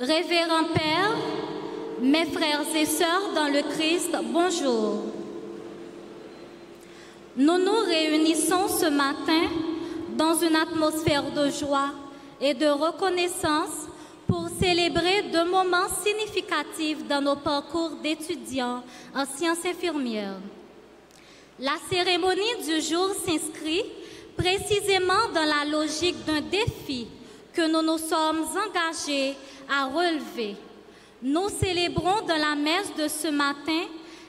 Révérend Père, mes frères et sœurs dans le Christ, bonjour. Nous nous réunissons ce matin dans une atmosphère de joie et de reconnaissance pour célébrer deux moments significatifs dans nos parcours d'étudiants en sciences infirmières. La cérémonie du jour s'inscrit précisément dans la logique d'un défi que nous nous sommes engagés à relever. Nous célébrons dans la messe de ce matin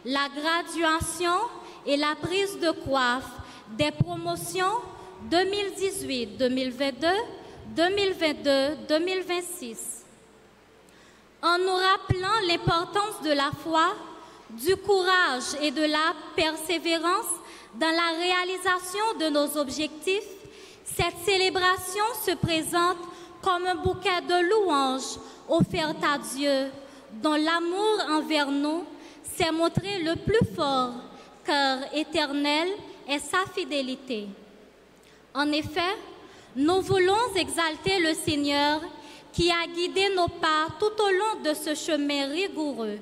la graduation et la prise de coiffe des promotions 2018, 2022, 2022, 2026. En nous rappelant l'importance de la foi, du courage et de la persévérance dans la réalisation de nos objectifs, cette célébration se présente comme un bouquet de louanges offertes à Dieu, dont l'amour envers nous s'est montré le plus fort, car éternelle est sa fidélité. En effet, nous voulons exalter le Seigneur qui a guidé nos pas tout au long de ce chemin rigoureux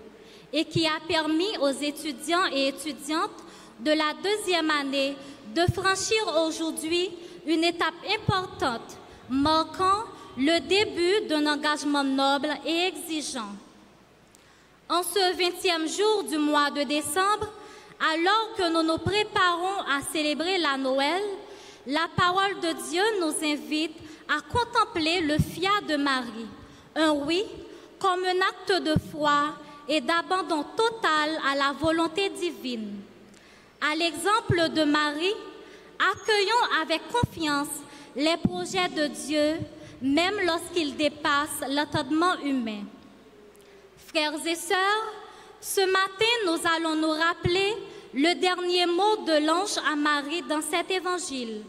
et qui a permis aux étudiants et étudiantes de la deuxième année de franchir aujourd'hui une étape importante, marquant le début d'un engagement noble et exigeant. En ce 20e jour du mois de décembre, alors que nous nous préparons à célébrer la Noël, la parole de Dieu nous invite à contempler le fiat de Marie, un oui comme un acte de foi et d'abandon total à la volonté divine. À l'exemple de Marie, accueillons avec confiance les projets de Dieu, même lorsqu'ils dépassent l'entendement humain. Frères et sœurs, ce matin, nous allons nous rappeler le dernier mot de l'ange à Marie dans cet évangile,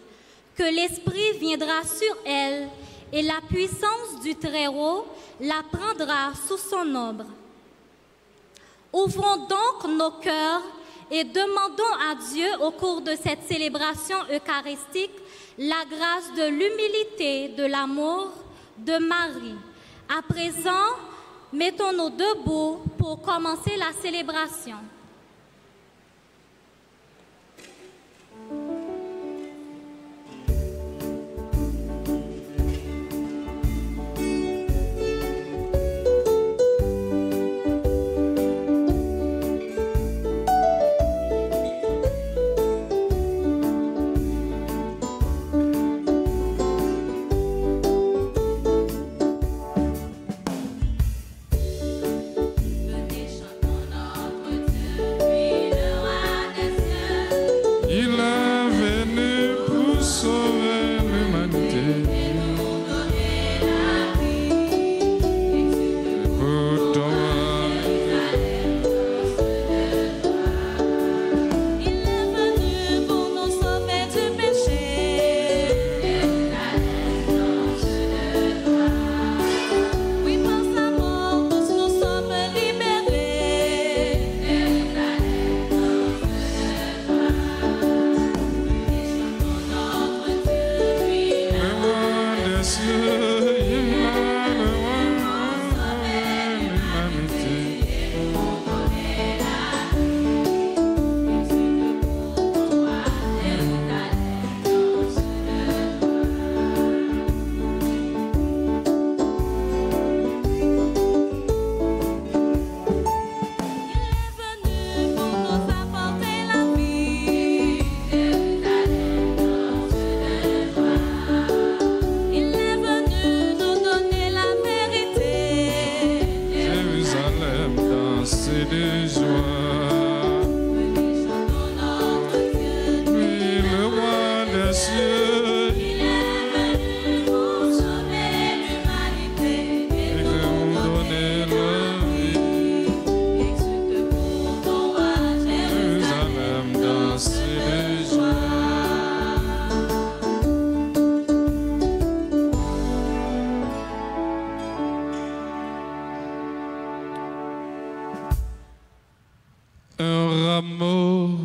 que l'Esprit viendra sur elle et la puissance du Très-Haut la prendra sous son ombre. Ouvrons donc nos cœurs et demandons à Dieu au cours de cette célébration eucharistique la grâce de l'humilité, de l'amour de Marie. À présent, mettons-nous debout pour commencer la célébration.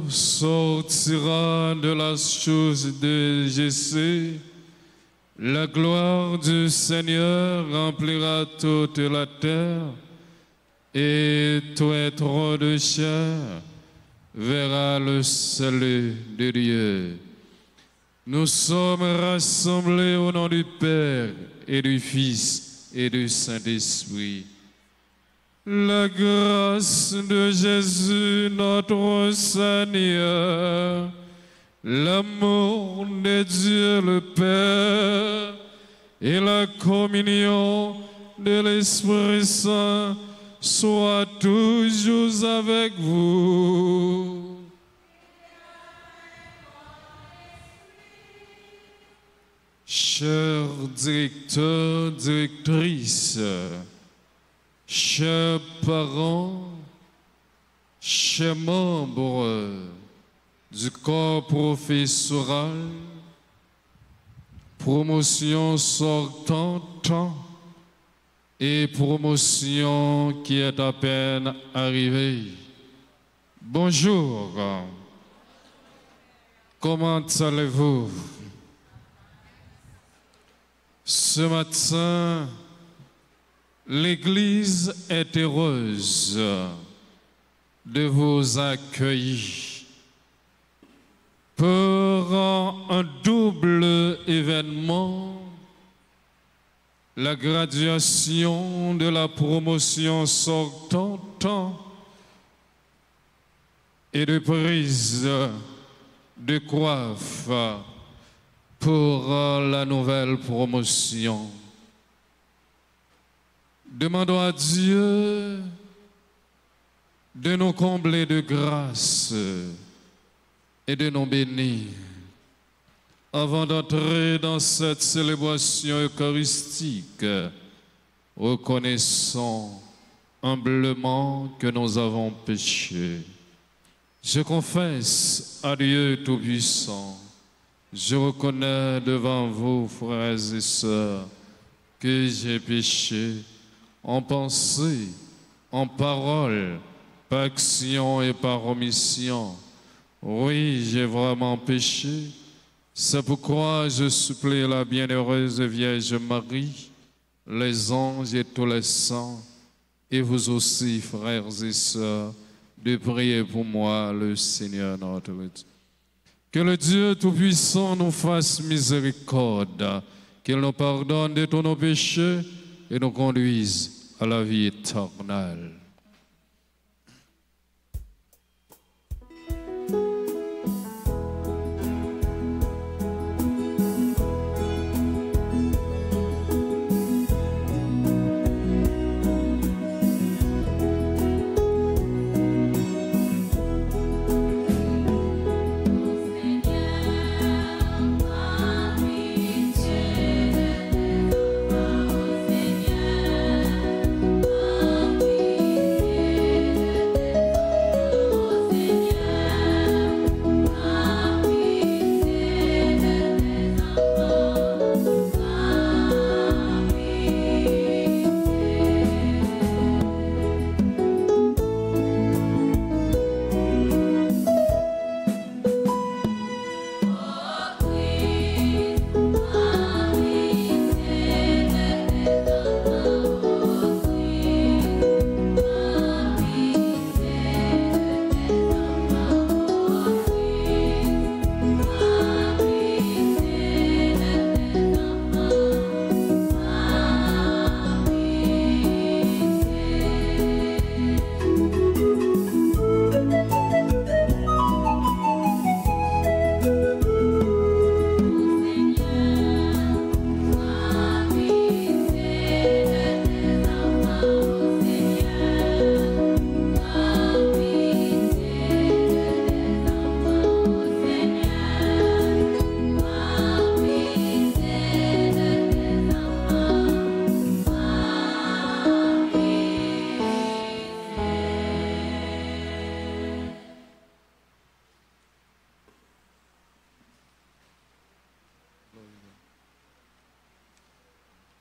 Sortira de la chose de Jessé La gloire du Seigneur remplira toute la terre, et tout être de chair verra le salut de Dieu. Nous sommes rassemblés au nom du Père et du Fils et du Saint-Esprit. La grâce de Jésus notre Seigneur, l'amour de Dieu le Père et la communion de l'Esprit Saint soient toujours avec vous. Chers directeurs, directrices, chers parents, chers membres du corps professoral, promotion sortante et promotion qui est à peine arrivée. Bonjour, comment allez-vous? Ce matin, l'Église est heureuse de vous accueillir pour un double événement, la graduation de la promotion sortante et de prise de coiffe pour la nouvelle promotion. Demandons à Dieu de nous combler de grâce et de nous bénir. Avant d'entrer dans cette célébration eucharistique, reconnaissons humblement que nous avons péché. Je confesse à Dieu Tout-Puissant, je reconnais devant vous, frères et sœurs, que j'ai péché en pensée, en parole, par action et par omission. Oui, j'ai vraiment péché. C'est pourquoi je supplie la bienheureuse Vierge Marie, les anges et tous les saints, et vous aussi, frères et sœurs, de prier pour moi, le Seigneur notre Dieu. Que le Dieu Tout-Puissant nous fasse miséricorde, qu'il nous pardonne de tous nos péchés et nous conduise à la vie éternelle.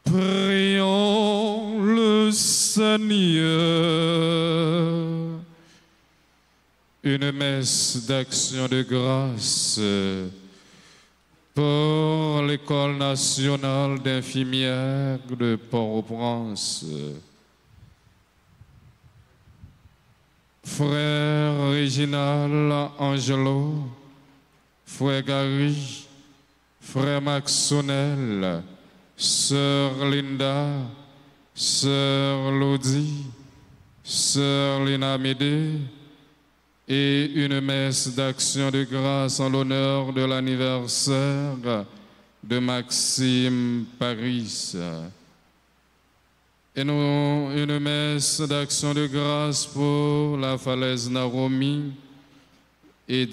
Prions le Seigneur. Une messe d'action de grâce pour l'École nationale d'infirmières de Port-au-Prince, Frère Réginal Angelo, Frère Gary, Frère Maxonel, Sœur Linda, Sœur Lodi, Sœur Lina Médé, et une messe d'action de grâce en l'honneur de l'anniversaire de Maxime Paris. Et nous, une messe d'action de grâce pour la Falaise Naromi et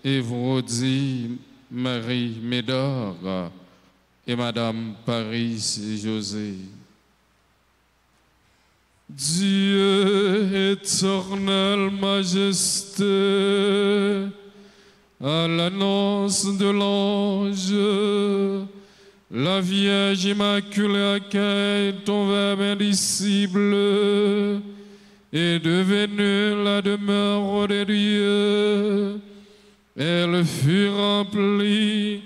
Évrodi Marie Médor et Madame Paris et José. Dieu éternelle majesté, à l'annonce de l'ange, la Vierge Immaculée accueille ton Verbe indicible est devenue la demeure de Dieu. Elle fut remplie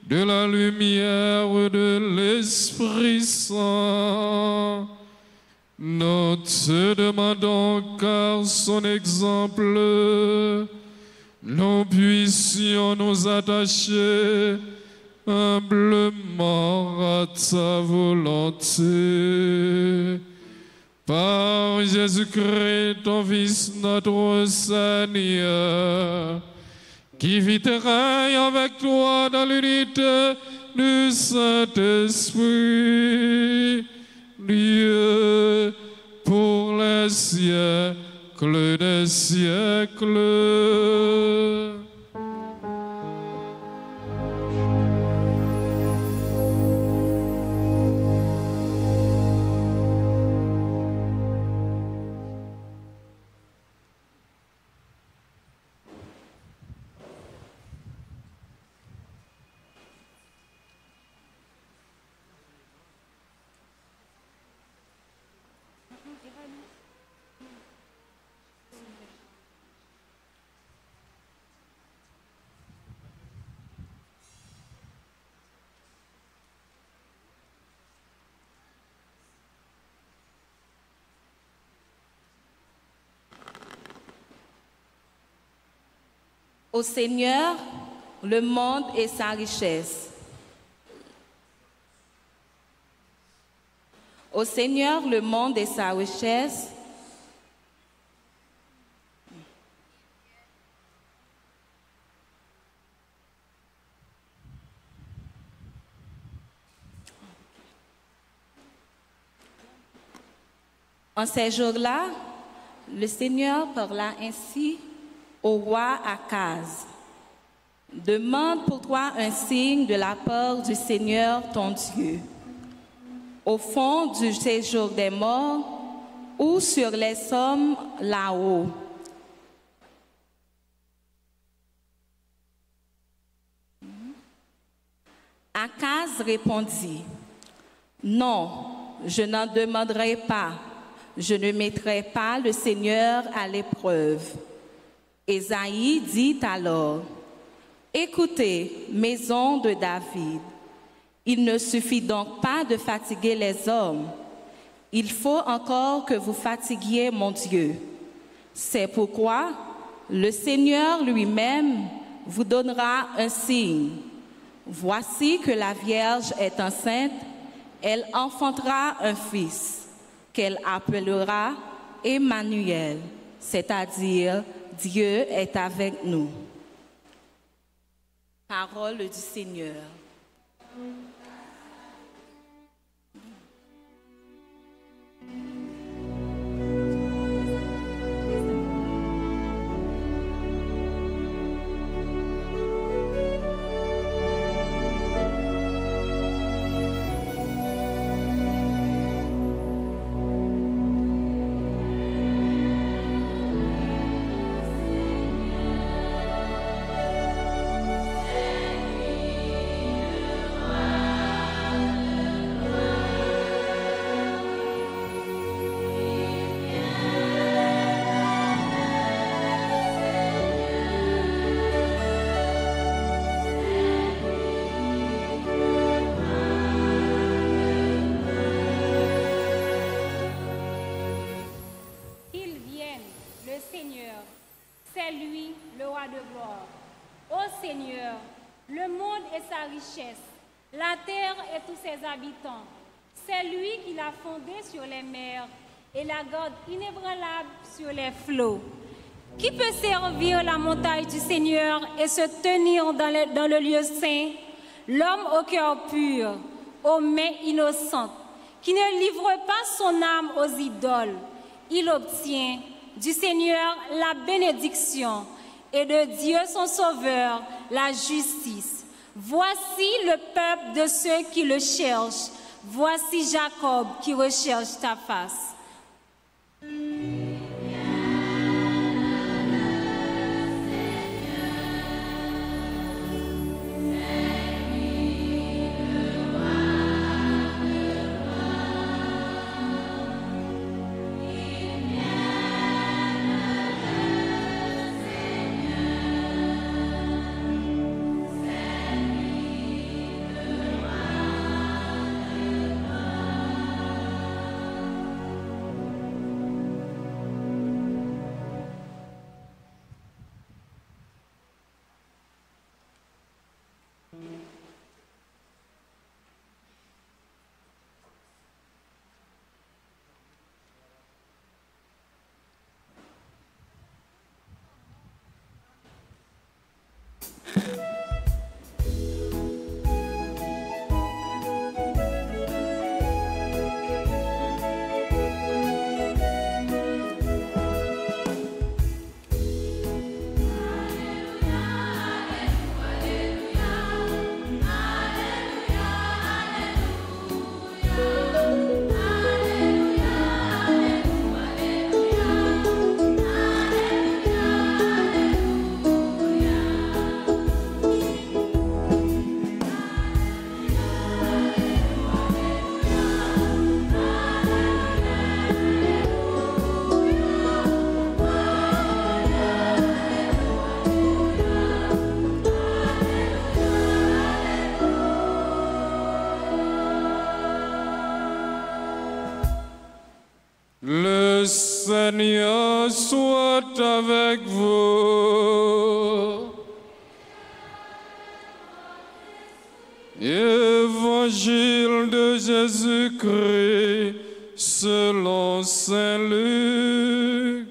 de la lumière de l'Esprit Saint. Nous te demandons qu'à son exemple, nous puissions nous attacher humblement à ta volonté. Par Jésus-Christ, ton Fils, notre Seigneur, qui vit et règne avec toi dans l'unité du Saint-Esprit, Dieu, pour les siècles des siècles. Au Seigneur, le monde et sa richesse. Au Seigneur, le monde et sa richesse. En ces jours-là, le Seigneur parla ainsi au roi Akaz. Demande pour toi un signe de la part du Seigneur ton Dieu. Au fond du séjour des morts ou sur les sommes là-haut. Akaz répondit, non, je n'en demanderai pas. Je ne mettrai pas le Seigneur à l'épreuve. Ésaïe dit alors, écoutez, maison de David, il ne suffit donc pas de fatiguer les hommes, il faut encore que vous fatiguiez mon Dieu. C'est pourquoi le Seigneur lui-même vous donnera un signe. Voici que la Vierge est enceinte, elle enfantera un fils, qu'elle appellera Emmanuel, c'est-à-dire Dieu est avec nous. Parole du Seigneur. et sa richesse, la terre et tous ses habitants. C'est lui qui l'a fondée sur les mers et la garde inébranlable sur les flots. Qui peut servir la montagne du Seigneur et se tenir dans le lieu saint? L'homme au cœur pur, aux mains innocentes, qui ne livre pas son âme aux idoles. Il obtient du Seigneur la bénédiction et de Dieu son Sauveur la justice. Voici le peuple de ceux qui le cherchent. Voici Jacob qui recherche ta face. Le Seigneur soit avec vous. Évangile de Jésus-Christ selon saint Luc.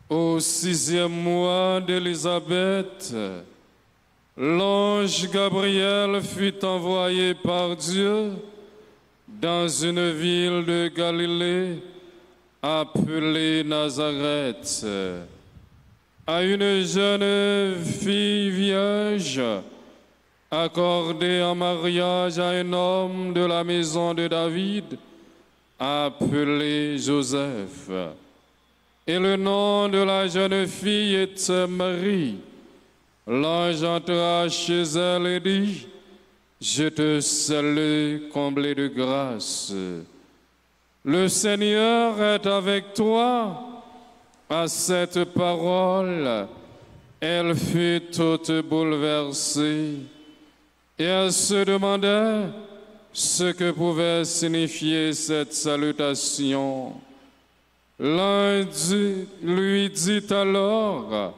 Au 6e mois d'Élisabeth, l'ange Gabriel fut envoyé par Dieu dans une ville de Galilée appelée Nazareth, à une jeune fille vierge accordée en mariage à un homme de la maison de David appelé Joseph. Et le nom de la jeune fille était Marie. L'ange entra chez elle et dit: Je te salue, comblée de grâce. Le Seigneur est avec toi. À cette parole, elle fut toute bouleversée et elle se demandait ce que pouvait signifier cette salutation. L'ange lui dit alors: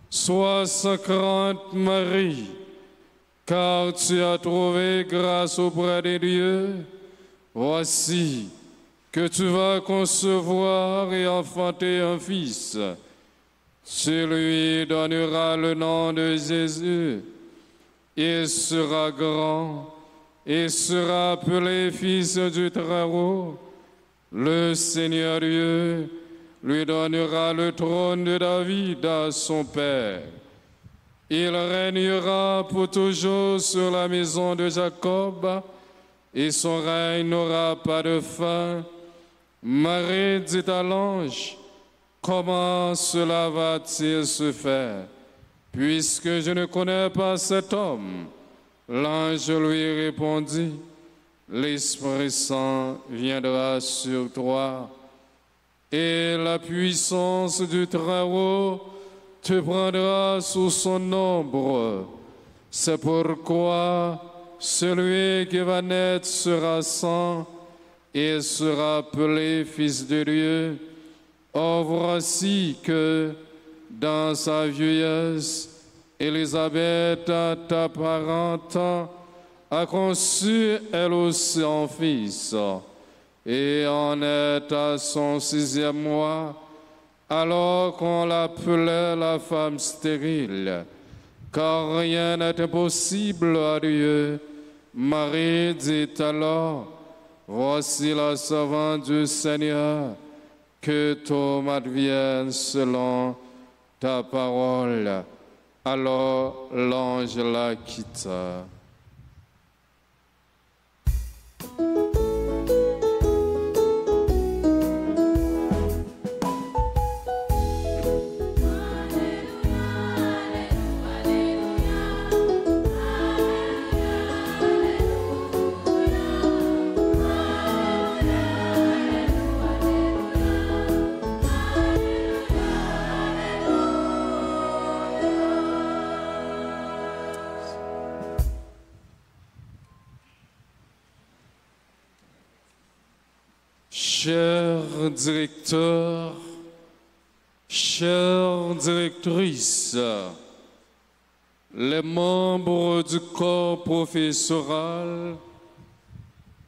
Sois sans crainte, Marie, car tu as trouvé grâce auprès de Dieu. Voici que tu vas concevoir et enfanter un fils. Tu lui donneras le nom de Jésus. Il sera grand et sera appelé Fils du Très-Haut. Le Seigneur Dieu lui donnera le trône de David à son père. Il régnera pour toujours sur la maison de Jacob, et son règne n'aura pas de fin. Marie dit à l'ange: Comment cela va-t-il se faire, puisque je ne connais pas cet homme? L'ange lui répondit: L'Esprit Saint viendra sur toi, et la puissance du Très-Haut te prendra sous son ombre. C'est pourquoi celui qui va naître sera saint et sera appelé Fils de Dieu. Or voici que dans sa vieillesse, Élisabeth, ta parente, a conçu elle aussi un fils, et en est à son 6e mois, alors qu'on l'appelait la femme stérile, car rien n'est impossible à Dieu. Marie dit alors, voici la servante du Seigneur, que tout m'advienne selon ta parole. Alors l'ange la quitta. Chers directeurs, chères directrices, les membres du corps professoral,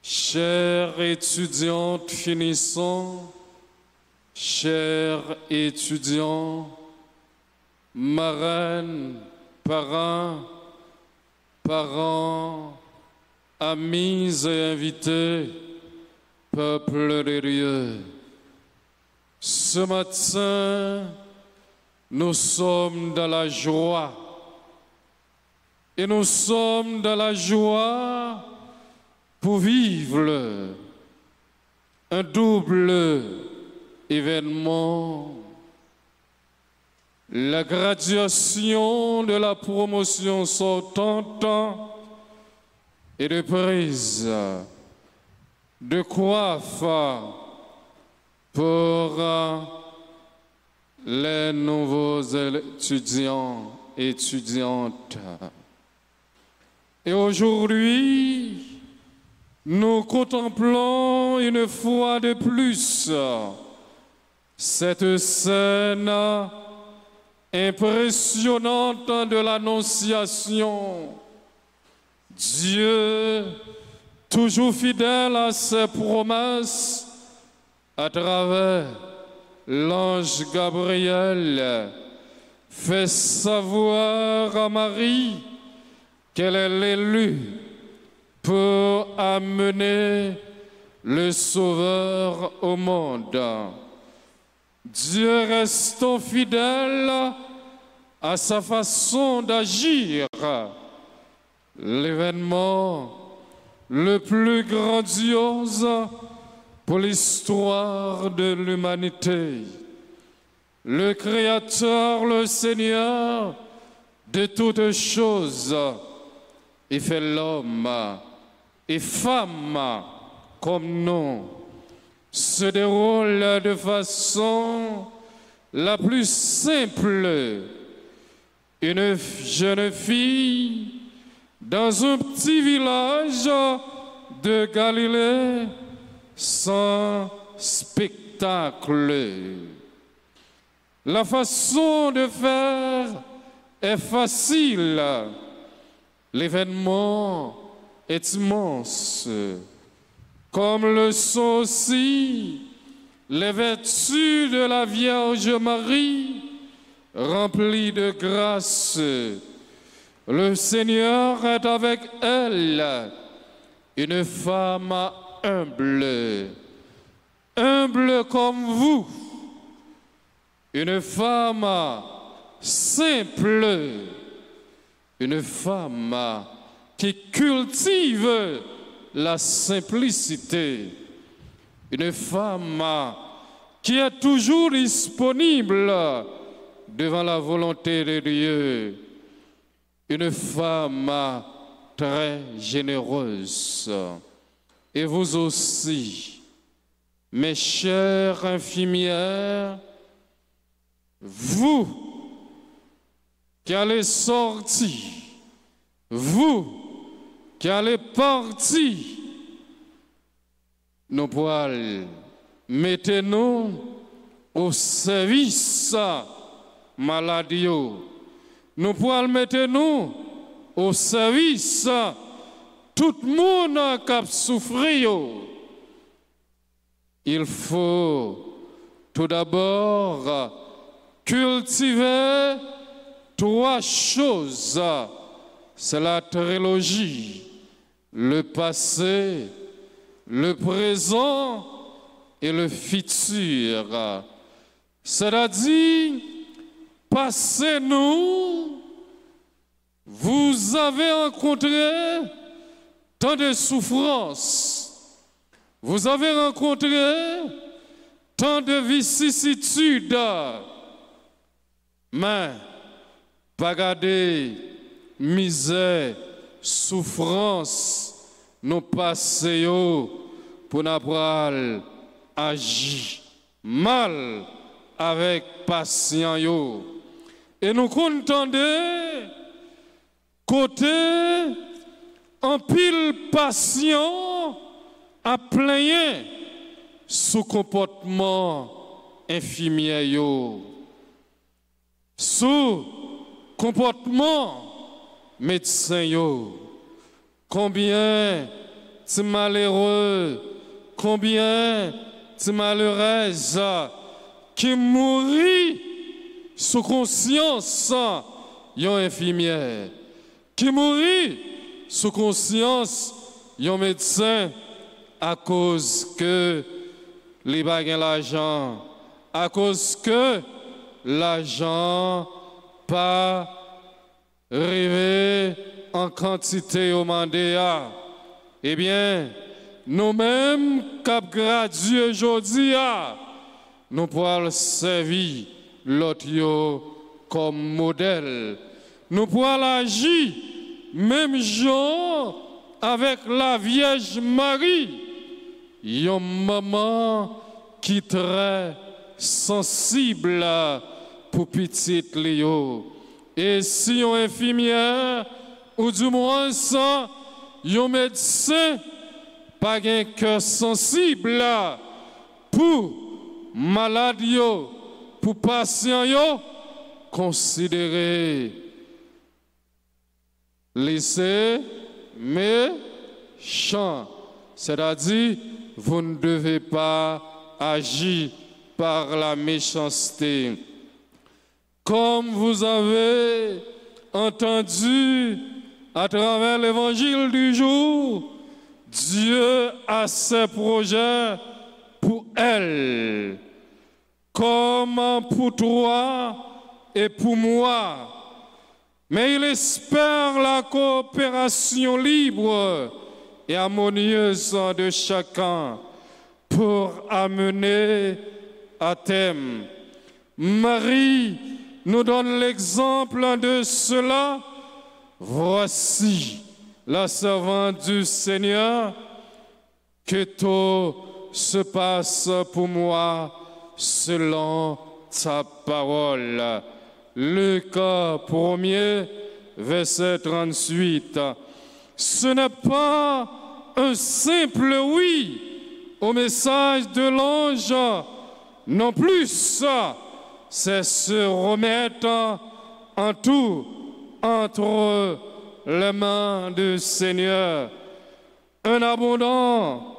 chères étudiantes finissants, chers étudiants, marraines, parents, amis et invités, peuple de Dieu, ce matin, nous sommes dans la joie. Et nous sommes dans la joie pour vivre un double événement. La graduation de la promotion sortante et de prise de coiffe pour les nouveaux étudiants et étudiantes. Et aujourd'hui, nous contemplons une fois de plus cette scène impressionnante de l'Annonciation. Dieu, toujours fidèle à ses promesses, à travers l'ange Gabriel, fait savoir à Marie qu'elle est l'élue pour amener le Sauveur au monde. Dieu restant fidèle à sa façon d'agir, l'événement le plus grandiose pour l'histoire de l'humanité. Le Créateur, le Seigneur de toutes choses, il fait l'homme et femme comme nous, se déroule de façon la plus simple. Une jeune fille dans un petit village de Galilée sans spectacle. La façon de faire est facile. L'événement est immense, comme le sont aussi les vertus de la Vierge Marie, remplie de grâce. Le Seigneur est avec elle, une femme humble, humble comme vous, une femme simple, une femme qui cultive la simplicité, une femme qui est toujours disponible devant la volonté de Dieu, une femme très généreuse. Et vous aussi, mes chères infirmières, vous qui allez sortir, vous qui allez partir, nos poils, mettez-nous au service maladie. Nous pouvons mettre nous au service tout le monde qui a souffert. Il faut tout d'abord cultiver 3 choses. C'est la trilogie, le passé, le présent et le futur. C'est-à-dire, passez-nous, vous avez rencontré tant de souffrances. Vous avez rencontré tant de vicissitudes, mais pas garder misère, souffrance, nous passons pour nous agir mal avec patience. Et nous contendons côté en pile patient à plaigner sous comportement infirmier yo, sous comportement médecin yo. Combien de malheureux, combien de malheureuses qui mourent sous conscience yon infirmière, qui mourent sous conscience yon médecin, à cause que les bagues l'argent, à cause que l'argent pas arrivé en quantité au mandat. Eh bien, nous-mêmes, cap gradués aujourd'hui, nous pouvons servir l'autre comme modèle. Nous pouvons agir même genre avec la Vierge Marie. Yon maman qui est très sensible pour petite Léo. Et si yon infirmière, ou du moins ça, yon médecin, pas un cœur sensible pour malade yo, pour patient yo, considérer laisser méchant. C'est-à-dire, vous ne devez pas agir par la méchanceté. Comme vous avez entendu à travers l'évangile du jour, Dieu a ses projets pour elle, comme pour toi et pour moi. Mais il espère la coopération libre et harmonieuse de chacun pour amener à terme. Marie nous donne l'exemple de cela. Voici la servante du Seigneur, que tout se passe pour moi selon ta parole. Luc 1er, verset 38. Ce n'est pas un simple oui au message de l'ange, non plus, c'est se remettre en tout entre les mains du Seigneur. Un abondant,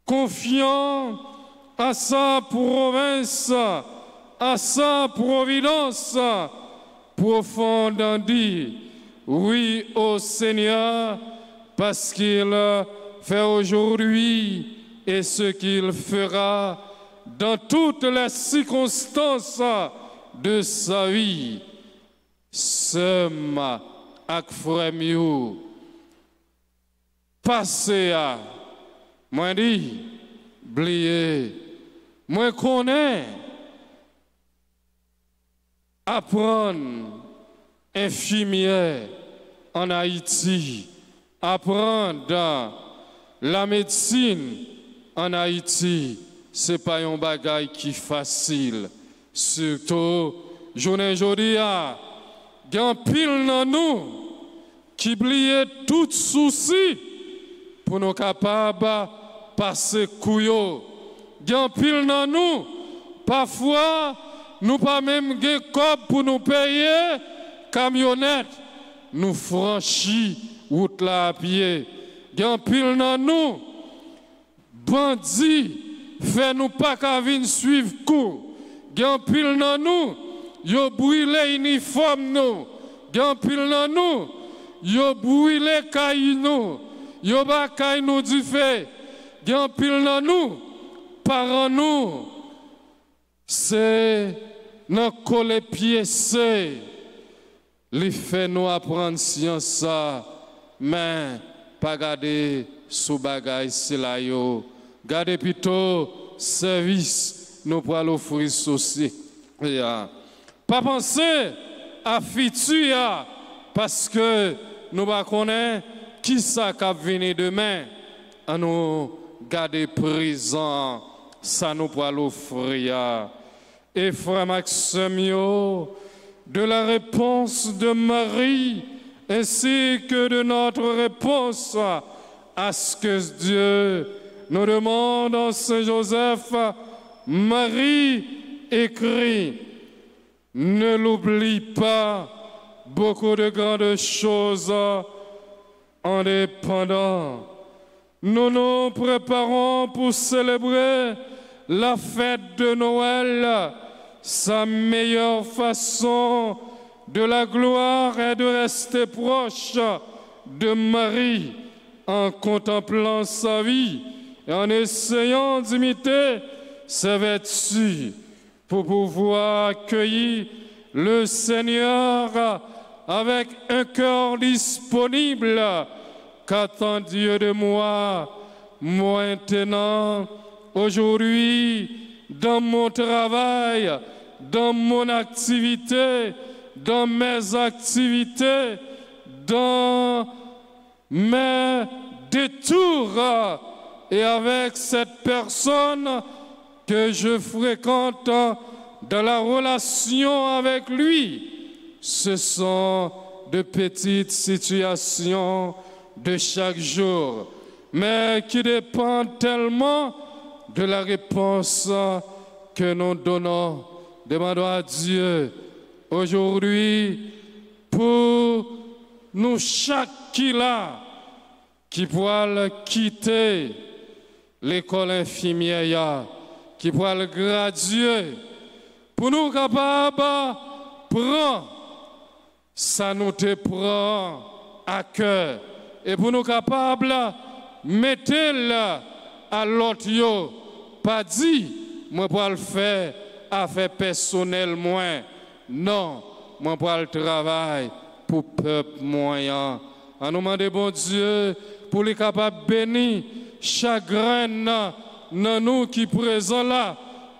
confiant à sa province, à sa providence, profond dit oui au Seigneur, parce qu'il fait aujourd'hui et ce qu'il fera dans toutes les circonstances de sa vie. Sem ak frère mieux, passé à moi dit, oublier, moi connais, apprendre infirmière en Haïti, apprendre la médecine en Haïti, c'est pas un bagage qui facile. Surtout, journée aujourd'hui, il y a un pile dans nous qui oublie tout souci pour nous capables de passer couillot. Il y a un pile dans nous, parfois, nous pas même de cop pour nous payer camionnette. Nous franchis route là à pied. Gan pile dans nous, bandits, fait nous pas qu'à venir suivre coup. Gan pile dans nous, yo brûlé uniforme nous. Gan pile dans nous, yo brûlé caille nous. Yo ba caille nous du fait. Gan pile dans nous, parents nous. C'est dans coller pied c'est les fait nous apprendre science ça, mais pas garder sous bagaille c'est là yo. Garder plutôt service nous pour l'offrir société. Pas penser à futur parce que nous ne connaissons pas qui ça va venir demain. À nous garder présent, ça nous pour l'offrir. Et frère Maxime, de la réponse de Marie, ainsi que de notre réponse à ce que Dieu nous demande en Saint Joseph, Marie écrit, ne l'oublie pas, beaucoup de grandes choses en dépendant. Nous nous préparons pour célébrer la fête de Noël. Sa meilleure façon de la gloire est de rester proche de Marie en contemplant sa vie et en essayant d'imiter ses vertus pour pouvoir accueillir le Seigneur avec un cœur disponible. Qu'attend Dieu de moi maintenant, aujourd'hui, dans mon travail, dans mon activité, dans mes activités, dans mes détours et avec cette personne que je fréquente dans la relation avec lui. Ce sont de petites situations de chaque jour, mais qui dépendent tellement de la réponse que nous donnons. Demandons à Dieu aujourd'hui pour nous chaque qui pourra quitter l'école infirmière, qui pourra graduer, pour nous capables de prendre ça nous te prend à cœur et pour nous capables de mettre à l'autre, pas dit, moi pour le faire, à faire personnel moins. Non, moi pour le travail pour le peuple moyen. À nous demander, bon Dieu, pour les capables bénir chaque graine dans nous qui présent là.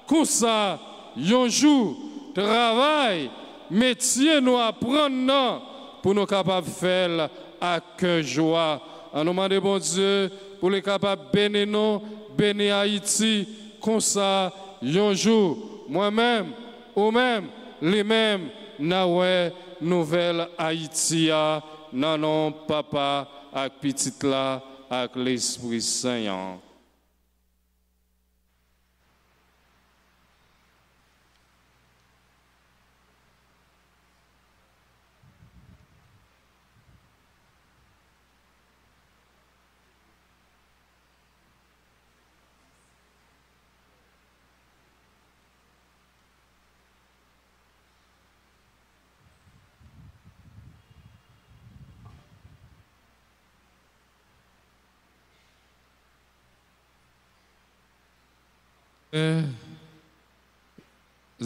Comme ça, un jour, travail, métier, nous apprendre pour nous capables de faire avec joie. À nous demander, bon Dieu, pour les capables bénir nous, bénir Haïti, comme ça, un jour, moi-même, ou même, les mêmes, n'awé nouvelle Haïti, non, papa, avec petite là, avec l'Esprit Saint.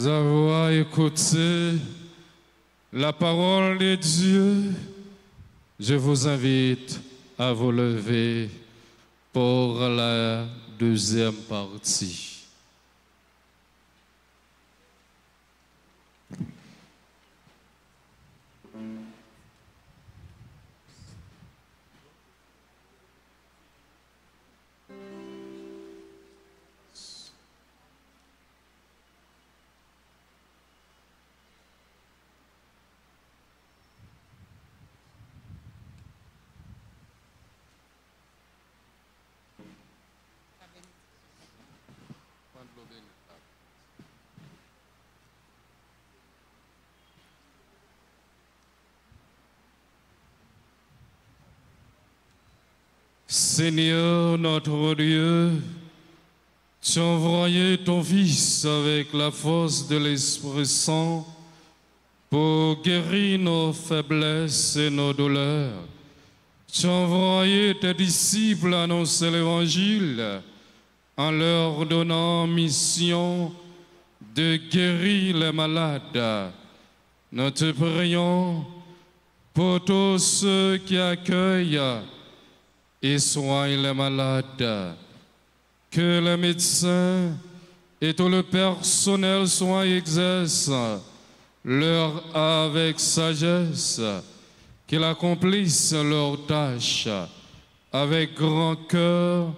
Avoir écouté la parole de Dieu, je vous invite à vous lever pour la deuxième partie. Seigneur notre Dieu, tu as envoyé ton Fils avec la force de l'Esprit Saint pour guérir nos faiblesses et nos douleurs. Tu as envoyé tes disciples annoncer l'Évangile en leur donnant mission de guérir les malades. Nous te prions pour tous ceux qui accueillent et soignent les malades, que les médecins et tout le personnel soient exercent leur avec sagesse, qu'ils accomplissent leurs tâches avec grand cœur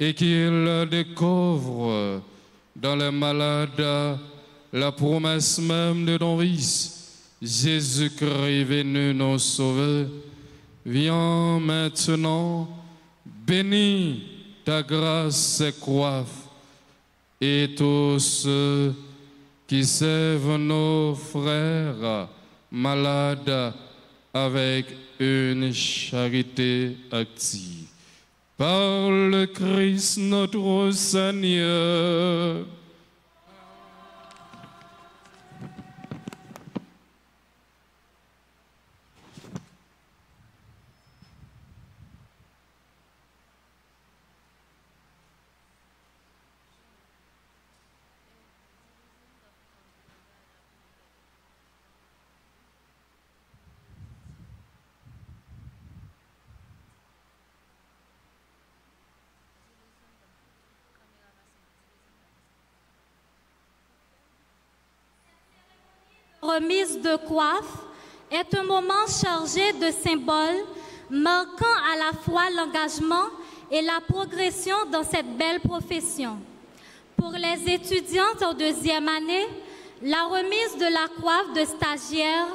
et qu'ils découvrent dans les malades la promesse même de ton Fils, Jésus-Christ venu nous sauver. Viens maintenant, bénis ta grâce et coiffe, et tous ceux qui servent nos frères malades avec une charité active. Par le Christ notre Seigneur. Remise de coiffe est un moment chargé de symboles marquant à la fois l'engagement et la progression dans cette belle profession. Pour les étudiantes en deuxième année, la remise de la coiffe de stagiaire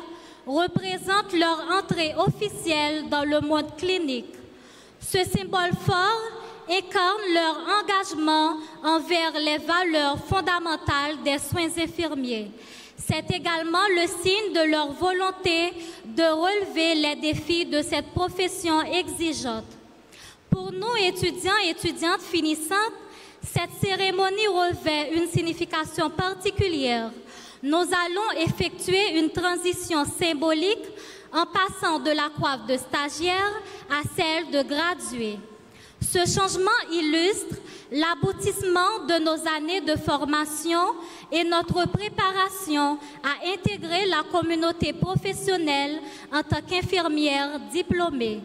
représente leur entrée officielle dans le monde clinique. Ce symbole fort incarne leur engagement envers les valeurs fondamentales des soins infirmiers. C'est également le signe de leur volonté de relever les défis de cette profession exigeante. Pour nous, étudiants et étudiantes finissantes, cette cérémonie revêt une signification particulière. Nous allons effectuer une transition symbolique en passant de la coiffe de stagiaire à celle de gradué. Ce changement illustre l'aboutissement de nos années de formation et notre préparation à intégrer la communauté professionnelle en tant qu'infirmière diplômée.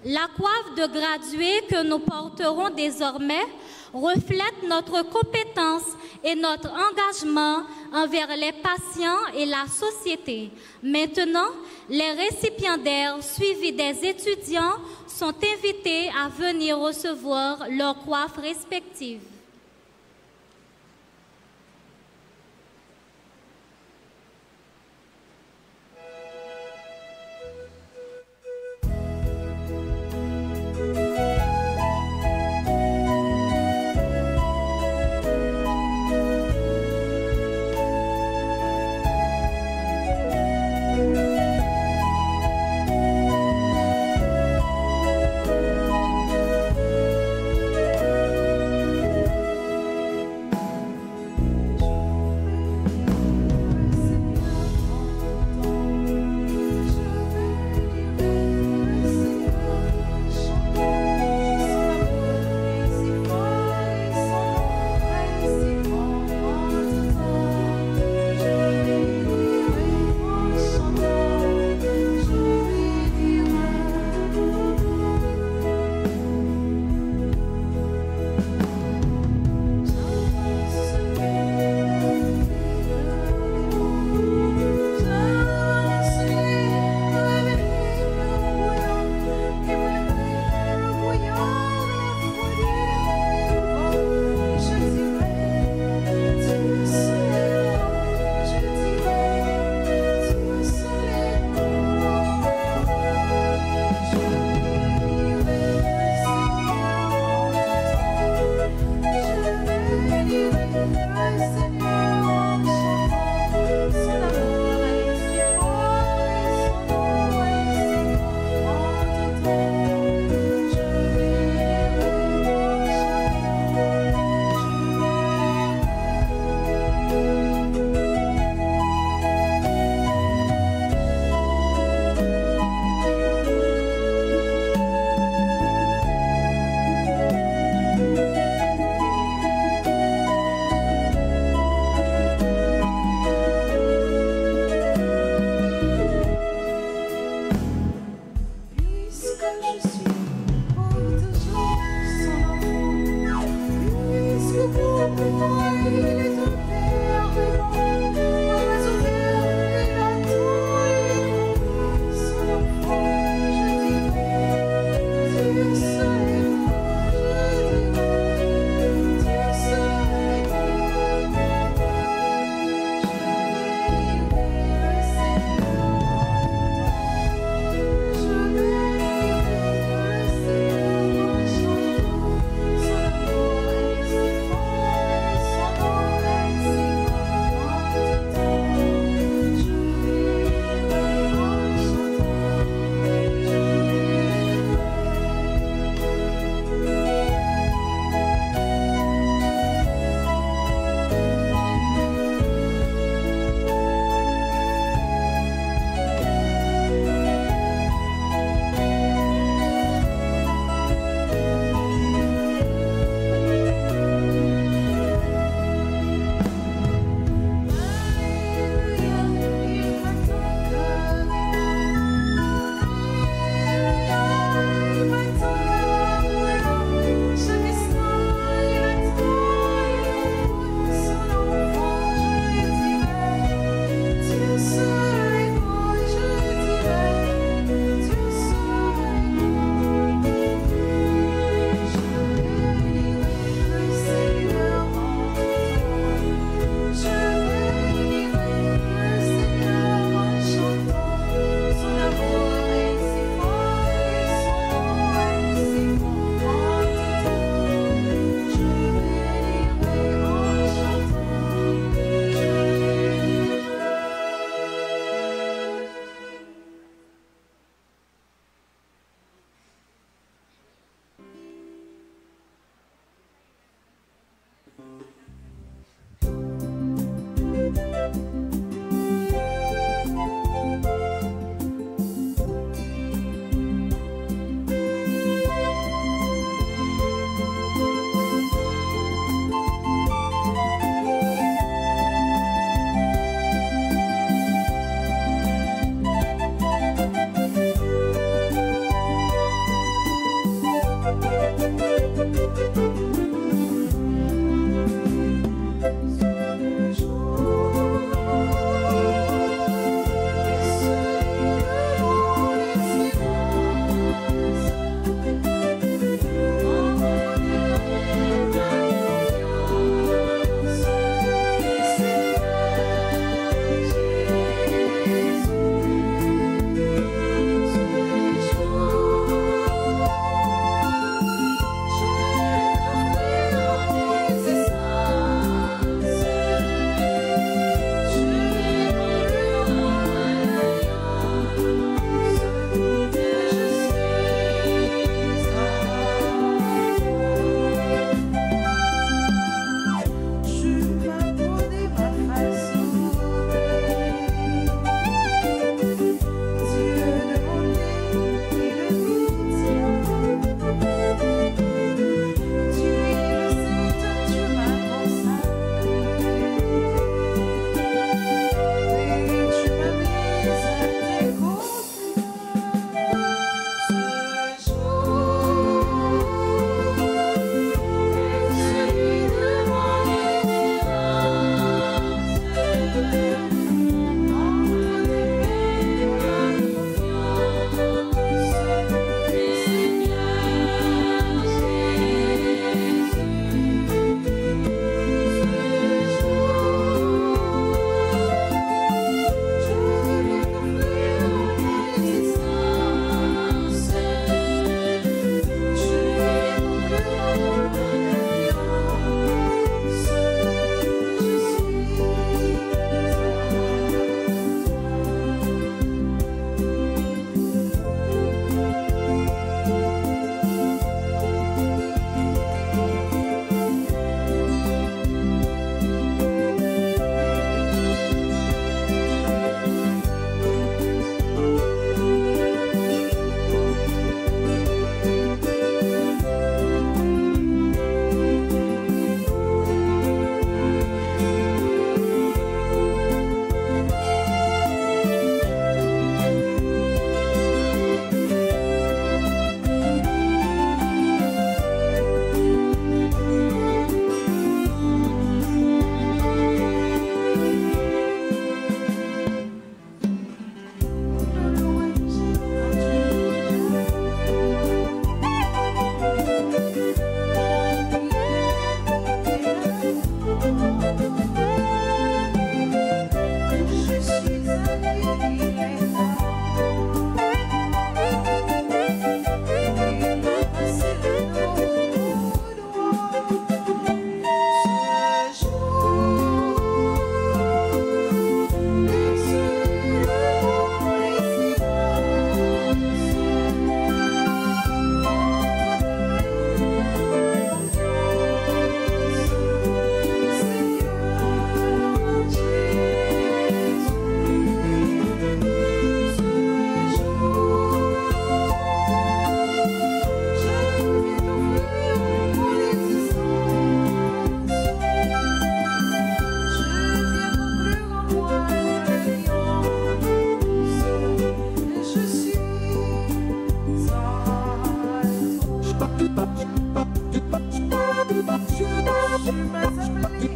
La coiffe de graduée que nous porterons désormais reflète notre compétence et notre engagement envers les patients et la société. Maintenant, les récipiendaires suivis des étudiants sont invités à venir recevoir leurs coiffes respectives. Je vais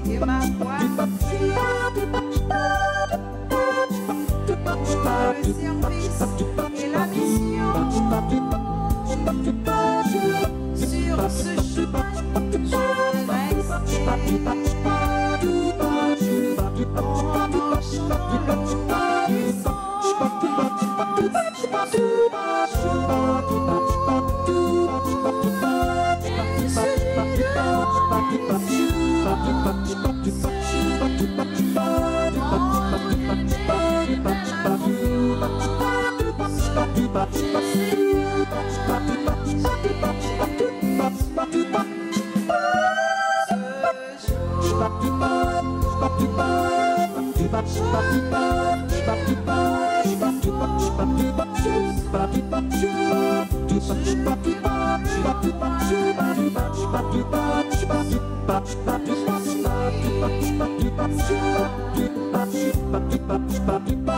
et ma voix pour le service et la mission. Sur ce chemin, je vais rester en marchant l'obéissance. Pour mieux servir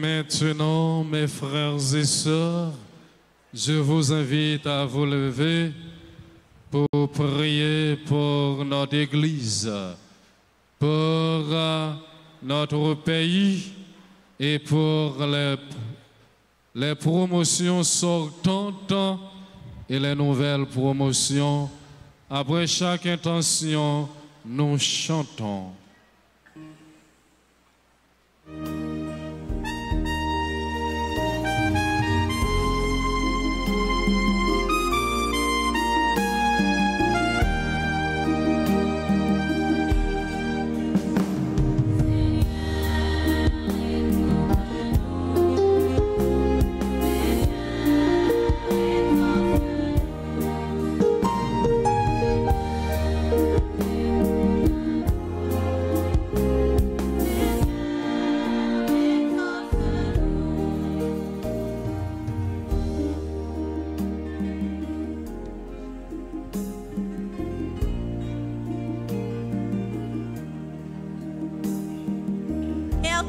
maintenant, mes frères et sœurs, je vous invite à vous lever pour prier pour notre Église, pour notre pays et pour les promotions sortantes et les nouvelles promotions. Après chaque intention, nous chantons.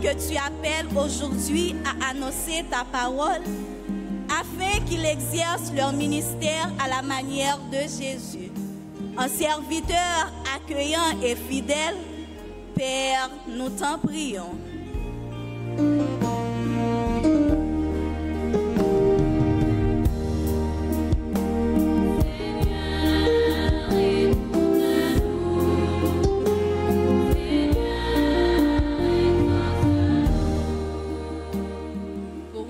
Que tu appelles aujourd'hui à annoncer ta parole, afin qu'ils exercent leur ministère à la manière de Jésus. Un serviteur accueillant et fidèle, Père, nous t'en prions.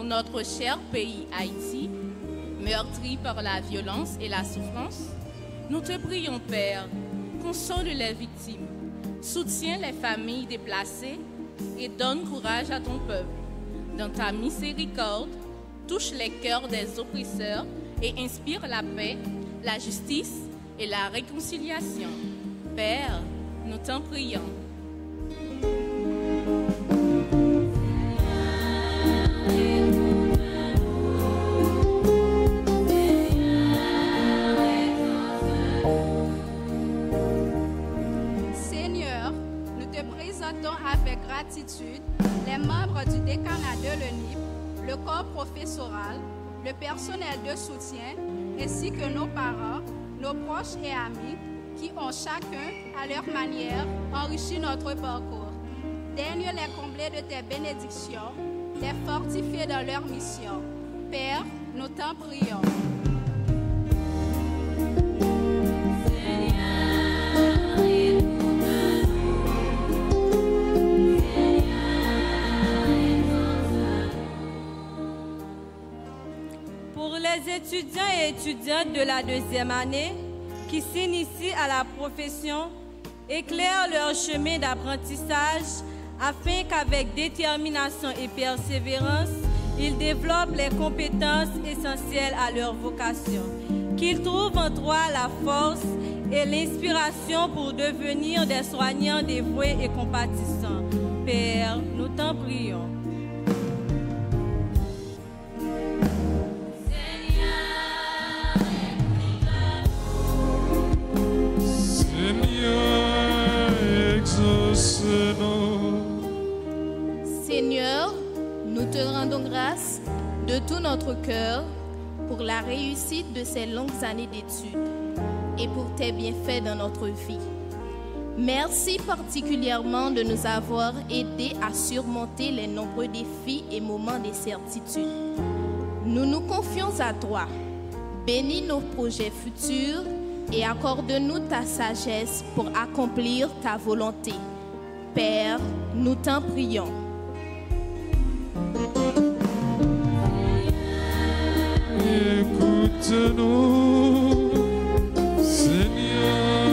Notre cher pays Haïti, meurtri par la violence et la souffrance, nous te prions, Père, console les victimes, soutiens les familles déplacées et donne courage à ton peuple. Dans ta miséricorde, touche les cœurs des oppresseurs et inspire la paix, la justice et la réconciliation. Père, nous t'en prions. Avec gratitude, les membres du décanat de l'ENIP, le corps professoral, le personnel de soutien, ainsi que nos parents, nos proches et amis, qui ont chacun, à leur manière, enrichi notre parcours. Daigne les combler de tes bénédictions, les fortifier dans leur mission. Père, nous t'en prions. Les étudiants et étudiantes de la deuxième année qui s'initient à la profession éclairent leur chemin d'apprentissage afin qu'avec détermination et persévérance, ils développent les compétences essentielles à leur vocation. Qu'ils trouvent en toi la force et l'inspiration pour devenir des soignants dévoués et compatissants. Père, nous t'en prions. Seigneur, nous te rendons grâce de tout notre cœur pour la réussite de ces longues années d'études et pour tes bienfaits dans notre vie. Merci particulièrement de nous avoir aidés à surmonter les nombreux défis et moments d'incertitude. Nous nous confions à toi. Bénis nos projets futurs et accorde-nous ta sagesse pour accomplir ta volonté. Père, nous t'en prions. Écoute-nous, Seigneur,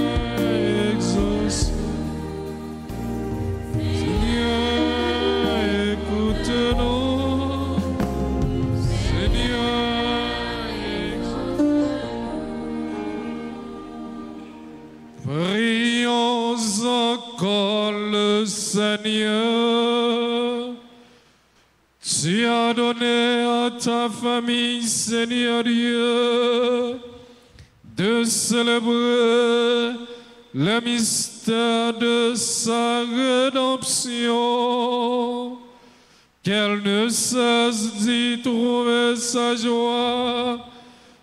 exauce. Seigneur, écoute-nous, Seigneur, exauce. Prions encore le Seigneur. Tu as donné à ta famille, Seigneur Dieu, de célébrer le mystère de sa rédemption. qu'elle ne cesse d'y trouver sa joie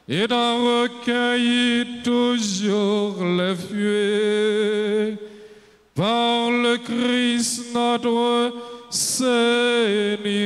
et d'en recueillir toujours les fruits. Par le Christ notre Seigneur.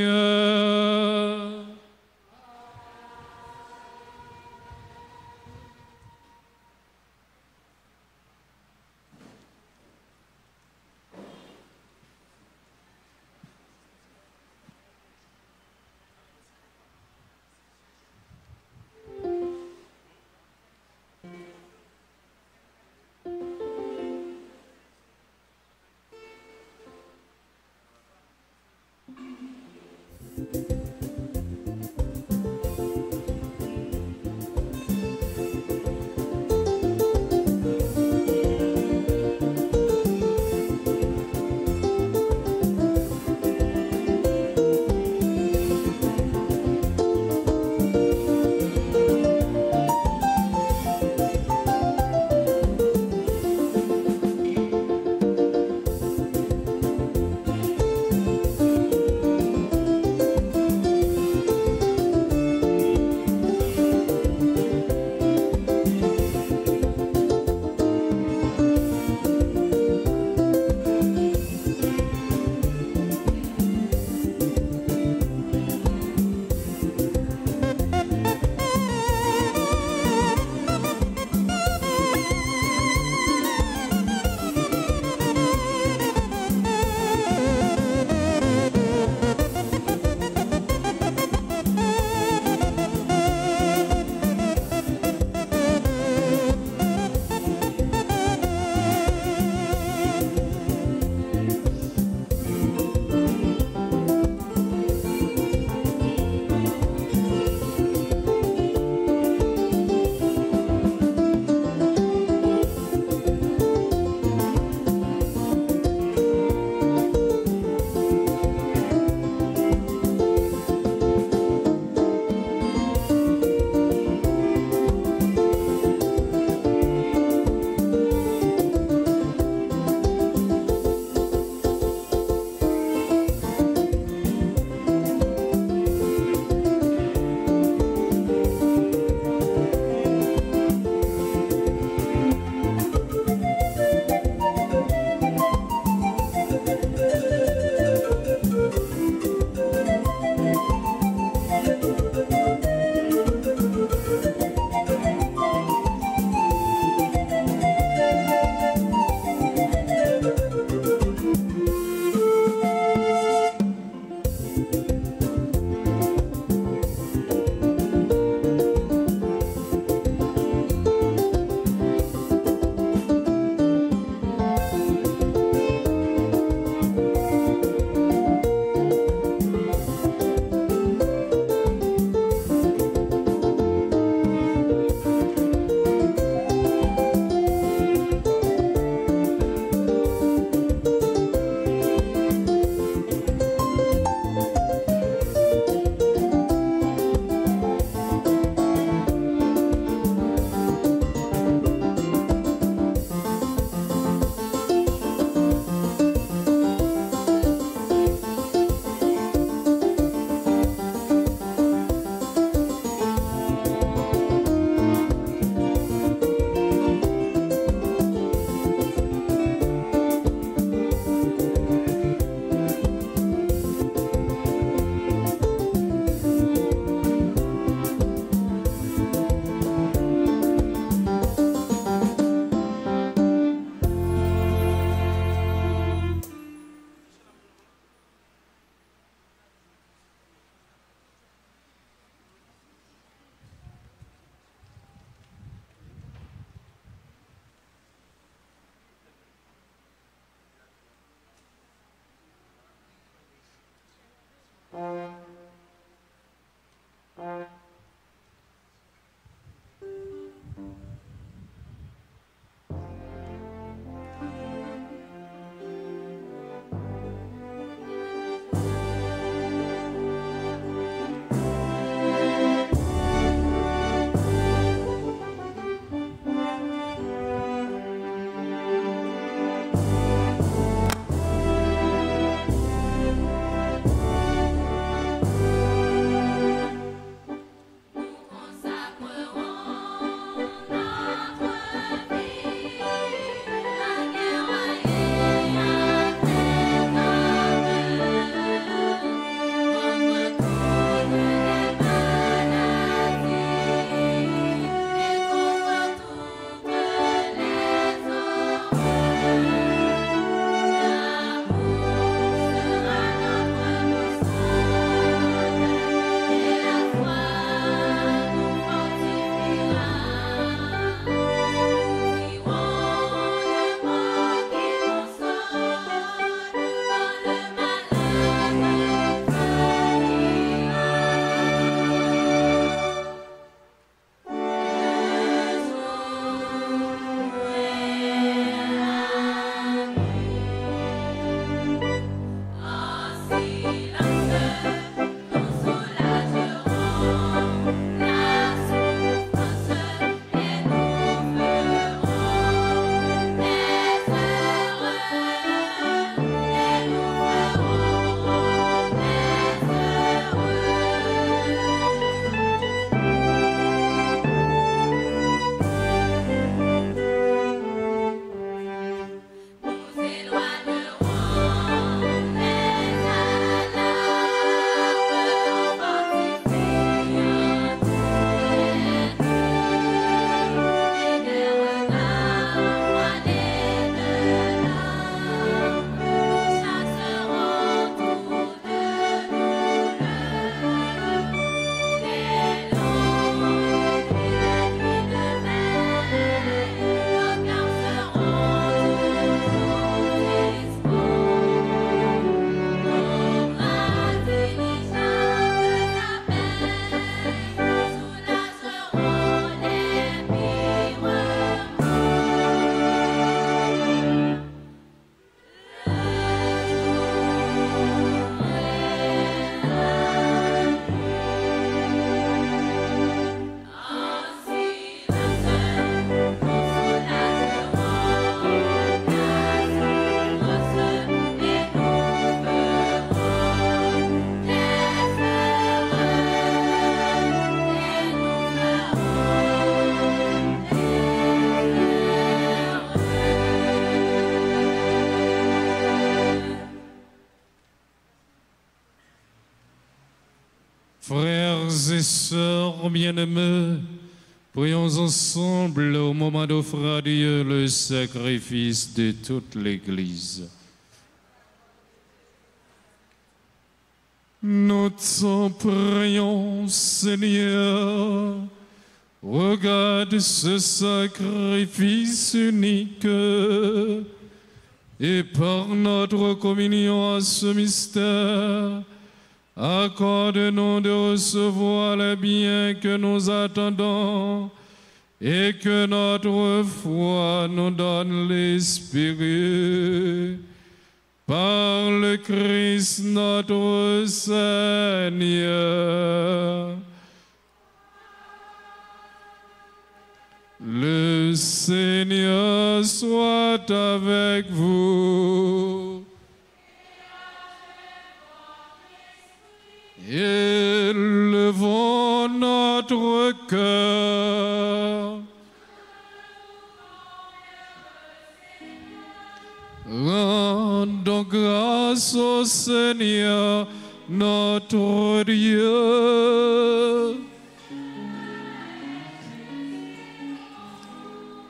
et sœurs bien-aimés, prions ensemble au moment d'offrir à Dieu le sacrifice de toute l'Église. Nous t'en prions, Seigneur, regarde ce sacrifice unique et par notre communion à ce mystère, accorde-nous de recevoir les biens que nous attendons et que notre foi nous donne l'esprit. Par le Christ notre Seigneur. Le Seigneur soit avec vous. Élevons notre cœur. Rendons grâce au Seigneur notre Dieu.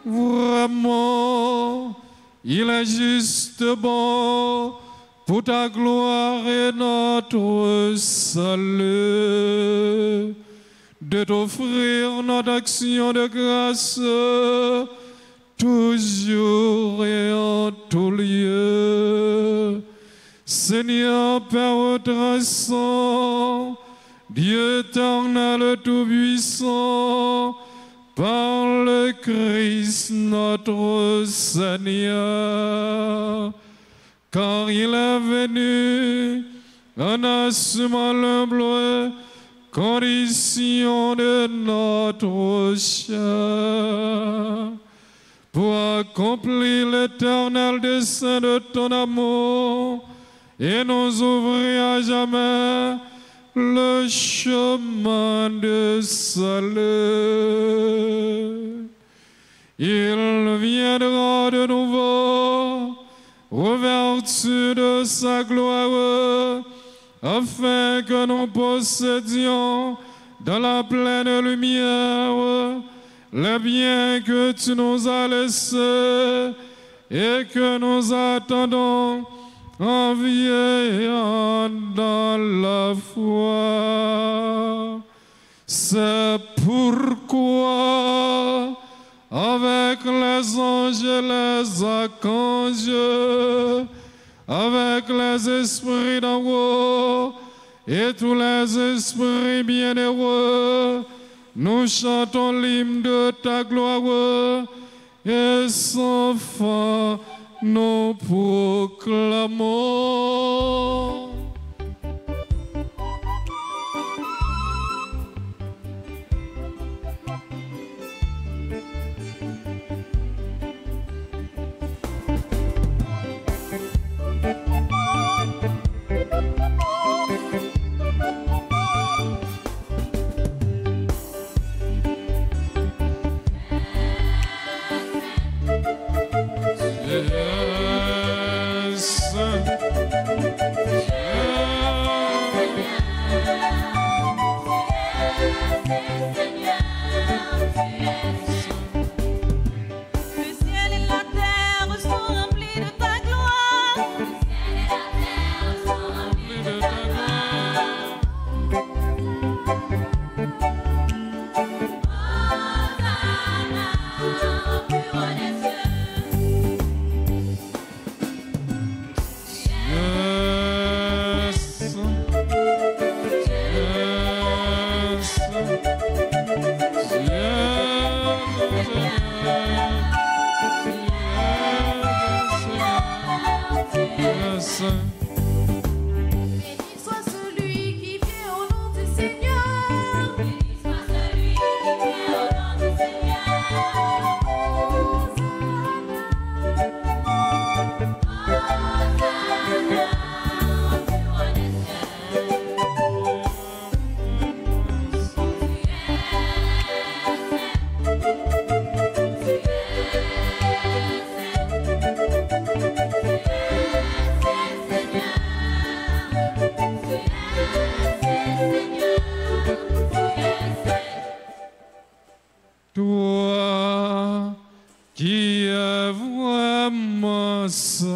Vraiment, il est juste bon pour ta gloire et notre salut de t'offrir notre action de grâce toujours et en tout lieu. Seigneur Père très-saint, Dieu éternel tout-puissant, par le Christ notre Seigneur, car il est venu en assumant l'humble condition de notre chair, pour accomplir l'éternel dessein de ton amour et nous ouvrir à jamais le chemin de salut. Il viendra de nouveau, revêtu de sa gloire, afin que nous possédions dans la pleine lumière les biens que tu nous as laissés et que nous attendons en vieillant dans la foi. C'est pourquoi, avec les anges et les archanges, avec les esprits d'en haut et tous les esprits bienheureux, nous chantons l'hymne de ta gloire et sans fin nous proclamons. saint,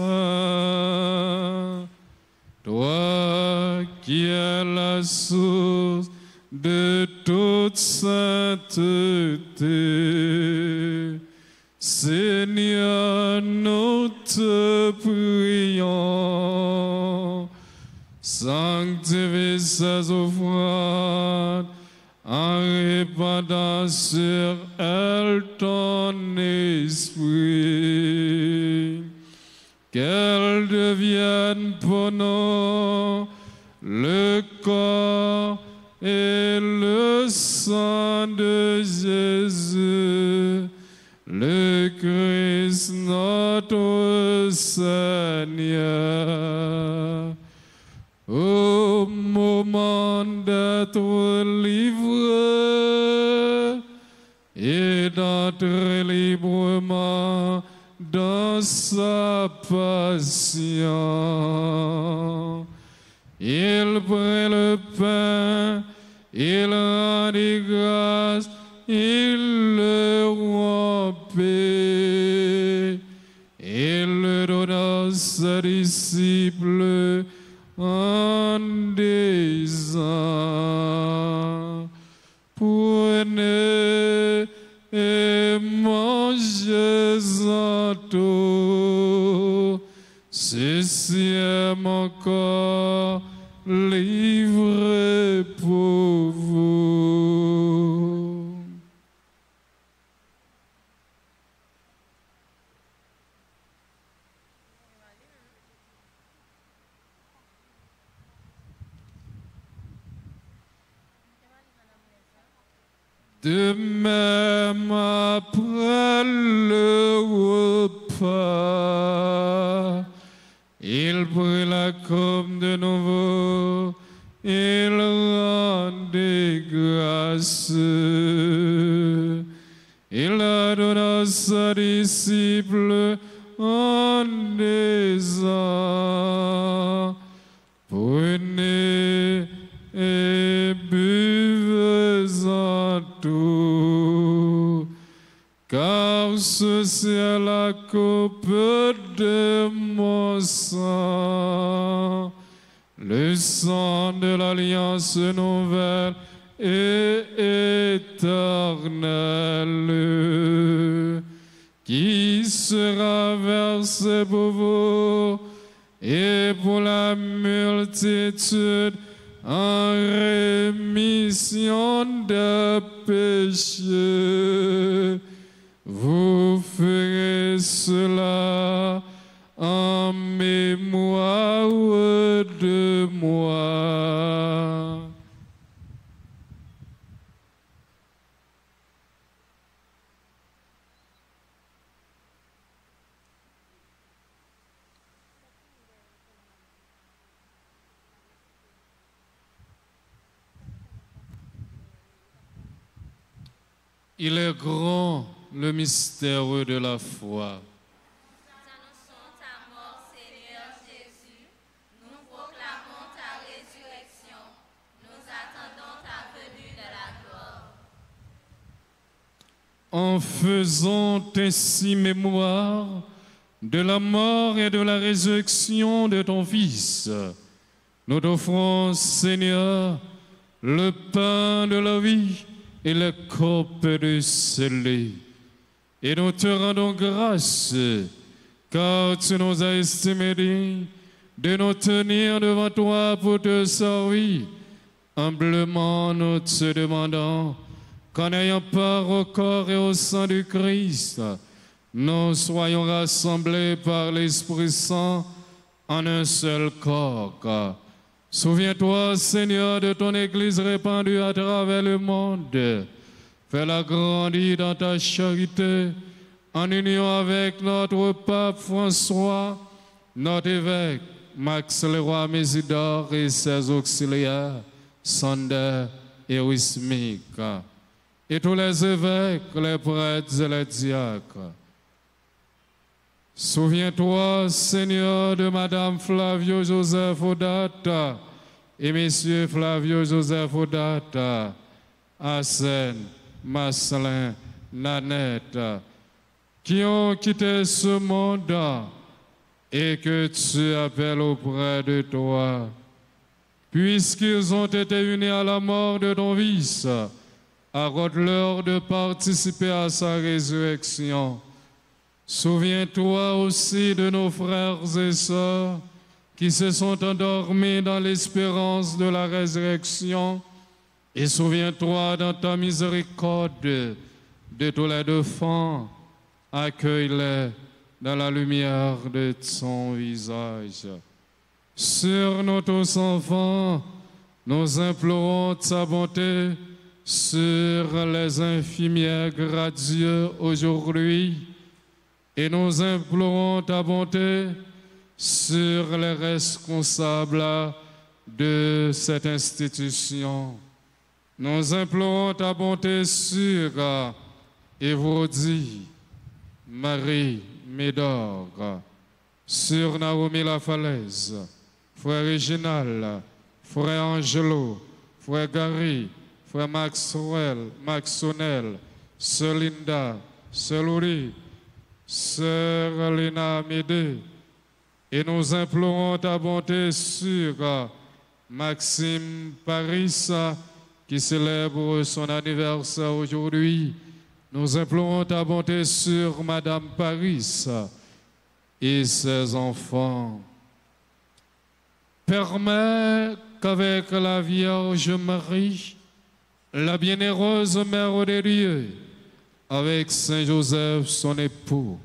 toi qui es la source de toute sainteté. Seigneur, nous te prions, sanctifie ces offrandes en répandant sur elle ton esprit, qu'elle devienne pour nous le corps et le sang de Jésus, le Christ notre Seigneur. Au moment d'être livré et d'entrer librement dans sa passion, il prit le pain, il rendit grâce, il le rompit, il le donna à ses disciples en disant: prenez et mangez-en tous, ceci est mon corps livré pour vous. De même, après le repas, il prit la coupe de nouveau, il rendit grâce, il la donna à ses disciples en disant: prenez et buvez-en tous, car ceci est la coupe de mon sang, le sang de l'alliance nouvelle et éternelle, qui sera versé pour vous et pour la multitude en rémission de péchés. Vous ferez cela en mémoire de moi. Il est grand le mystère de la foi. Nous annonçons ta mort, Seigneur Jésus. Nous proclamons ta résurrection. Nous attendons ta venue de la gloire. En faisant ainsi mémoire de la mort et de la résurrection de ton Fils, nous t'offrons, Seigneur, le pain de la vie et le corps de scellé. Et nous te rendons grâce, car tu nous as estimés dignes de nous tenir devant toi pour te servir. Humblement nous te demandons qu'en ayant part au corps et au sang du Christ, nous soyons rassemblés par l'Esprit Saint en un seul corps. Souviens-toi, Seigneur, de ton Église répandue à travers le monde. Fais-la grandir dans ta charité, en union avec notre pape François, notre évêque Max Leroy Mésidor et ses auxiliaires, Sander et Wismik, et tous les évêques, les prêtres et les diacres. Souviens-toi, Seigneur, de Madame Flavio Joseph Odata et Messieurs Flavio Joseph Odata, Arsène, Marcelin, Nanette, qui ont quitté ce monde et que tu appelles auprès de toi. Puisqu'ils ont été unis à la mort de ton Fils, accorde-leur de participer à sa résurrection. Souviens-toi aussi de nos frères et sœurs qui se sont endormis dans l'espérance de la résurrection, et souviens-toi dans ta miséricorde de tous les défunts. Accueille-les dans la lumière de ton visage. Sur nous tous enfants, nous implorons ta bonté sur les infirmières gradieux aujourd'hui, et nous implorons ta bonté sur les responsables de cette institution. Nous implorons ta bonté sur Évodie, Marie Médor, sur Naomi Lafalaise, frère Réginal, frère Angelo, frère Gary, frère Maxonel, sœur Linda, sœur Louis, sœur Lena Médé. Et nous implorons ta bonté sur Maxime Paris, qui célèbre son anniversaire aujourd'hui. Nous implorons ta bonté sur Madame Paris et ses enfants. Permets qu'avec la Vierge Marie, la bienheureuse Mère de Dieu, avec Saint Joseph, son époux,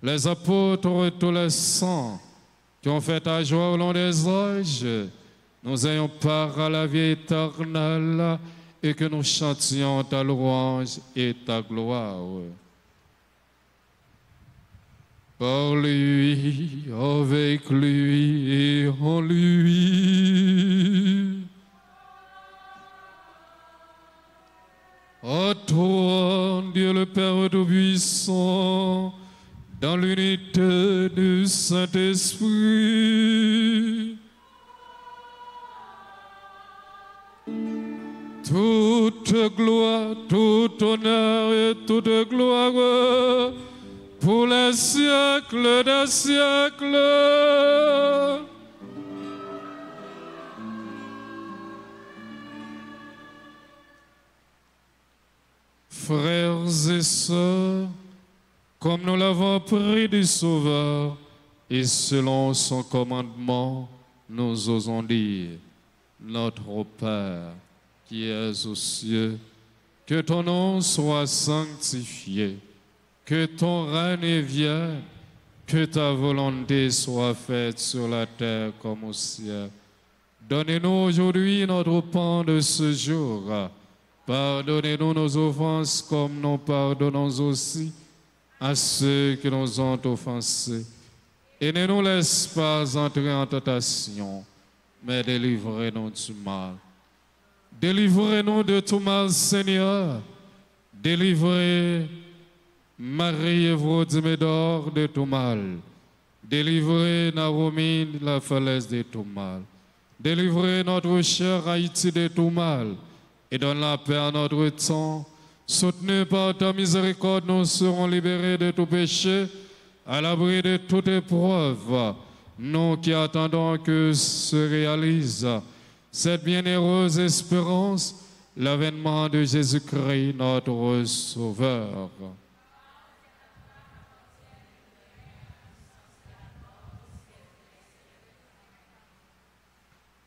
les apôtres et tous les saints qui ont fait ta joie au long des âges, nous ayons part à la vie éternelle et que nous chantions ta louange et ta gloire. Par lui, avec lui et en lui. À toi, Dieu le Père Tout-Puissant, dans l'unité du Saint-Esprit, toute gloire, tout honneur et toute gloire pour les siècles des siècles. Frères et sœurs, comme nous l'avons appris du Sauveur, et selon son commandement, nous osons dire: Notre Père, qui es aux cieux, que ton nom soit sanctifié, que ton règne vienne, que ta volonté soit faite sur la terre comme au ciel. Donnez-nous aujourd'hui notre pain de ce jour. Pardonnez-nous nos offenses comme nous pardonnons aussi à ceux qui nous ont offensés. Et ne nous laisse pas entrer en tentation, mais délivrez-nous du mal. Délivrez-nous de tout mal, Seigneur. Délivrez Marie Évodie Médor de tout mal. Délivrez Naomi Lafalaise de tout mal. Délivrez notre cher Haïti de tout mal. Et donne la paix à notre temps. Soutenus par ta miséricorde, nous serons libérés de tout péché, à l'abri de toute épreuve. Nous qui attendons que se réalise cette bienheureuse espérance, l'avènement de Jésus-Christ, notre Sauveur.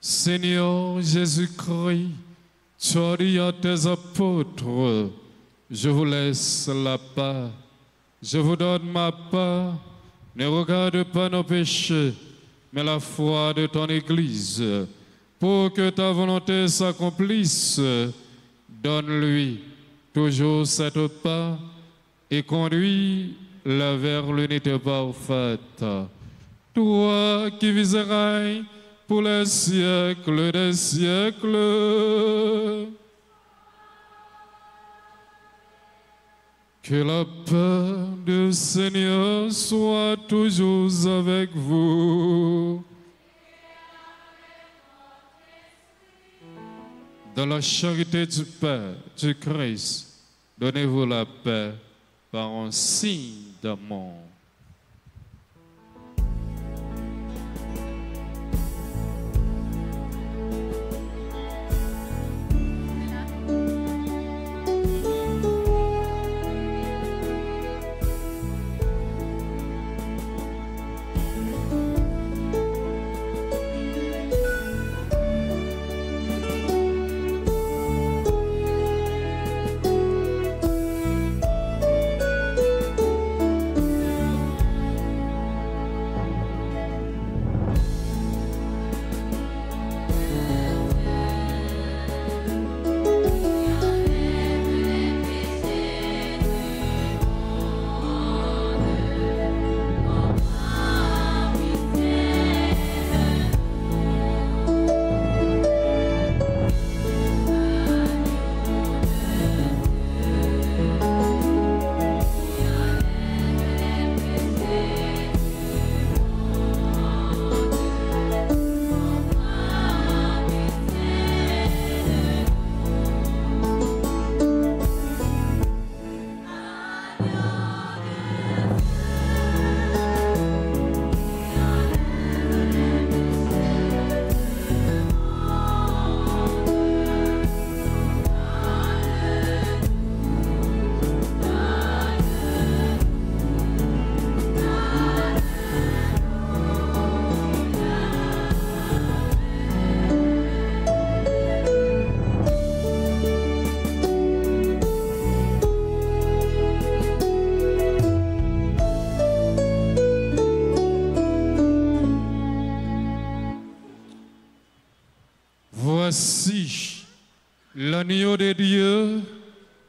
Seigneur Jésus-Christ, tu as dit à tes apôtres: je vous laisse la paix, je vous donne ma paix. Ne regarde pas nos péchés, mais la foi de ton Église. Pour que ta volonté s'accomplisse, donne-lui toujours cette paix et conduis-la vers l'unité parfaite. Toi qui vis et règnes pour les siècles des siècles, que la paix du Seigneur soit toujours avec vous. Dans la charité du Père, du Christ, donnez-vous la paix par un signe d'amour.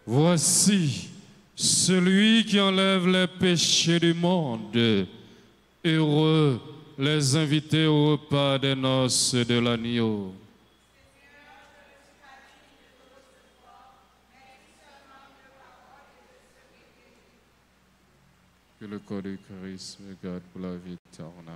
Voici celui qui enlève les péchés du monde. Heureux les invités au repas des noces de l'agneau. Que le corps du Christ me garde pour la vie éternelle.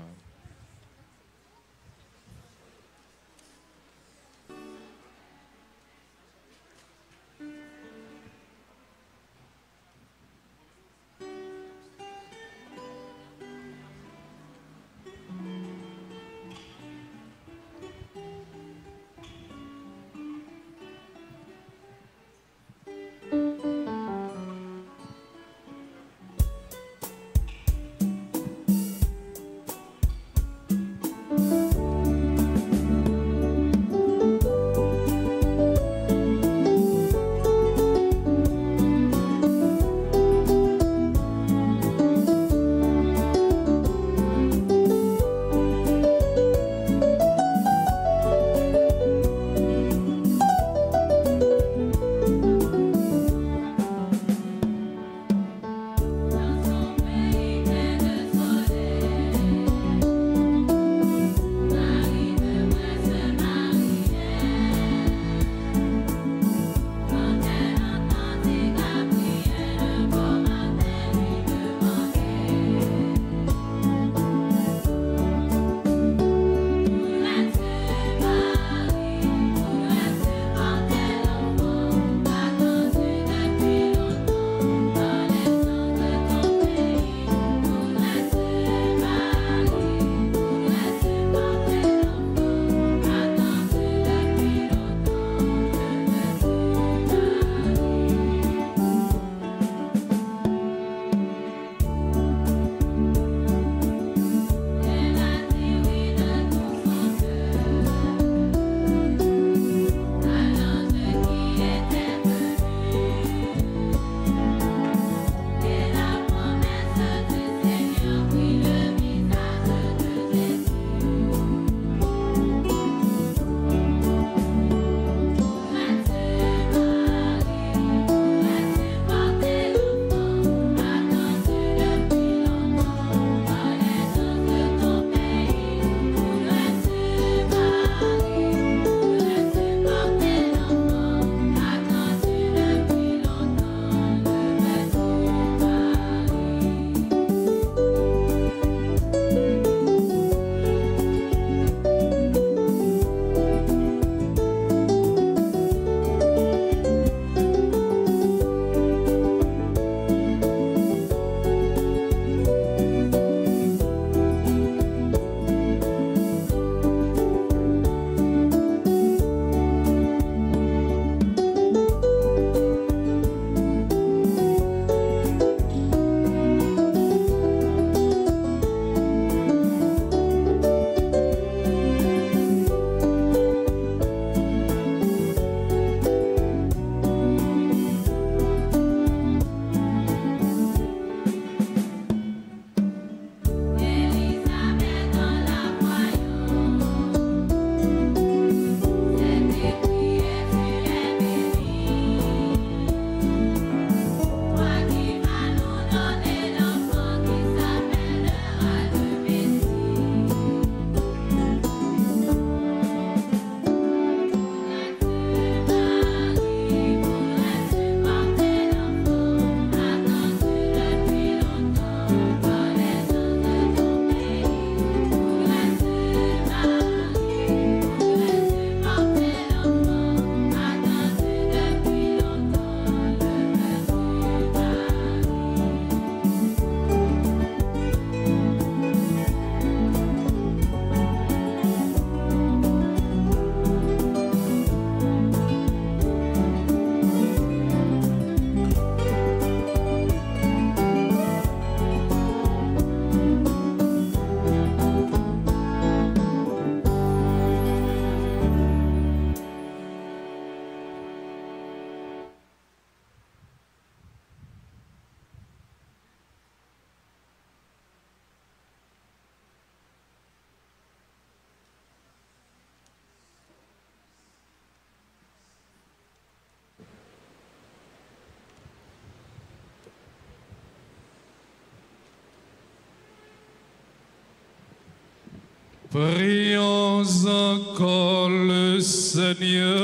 Prions encore le Seigneur.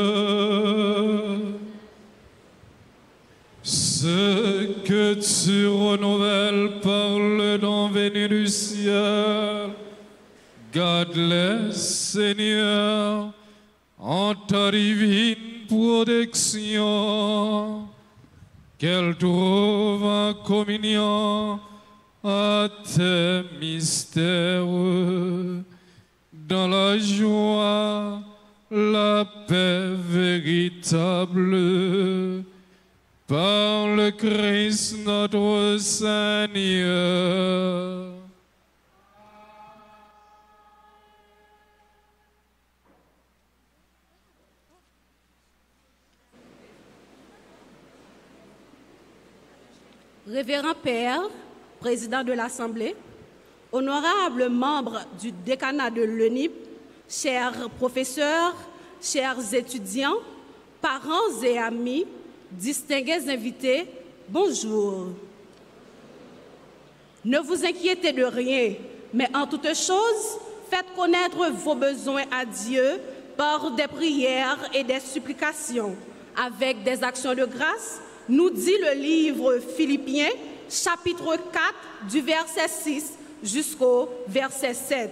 Ce que tu renouvelles par le don venu du ciel, garde-les, Seigneur, en ta divine protection, qu'elles trouvent en communion à tes mystères, dans la joie, la paix véritable, par le Christ notre Seigneur. Révérend Père, président de l'Assemblée, honorables membres du décanat de l'UNIP, chers professeurs, chers étudiants, parents et amis, distingués invités, bonjour. Ne vous inquiétez de rien, mais en toute chose, faites connaître vos besoins à Dieu par des prières et des supplications, avec des actions de grâce, nous dit le livre Philippiens, chapitre 4, du verset 6 jusqu'au verset 7.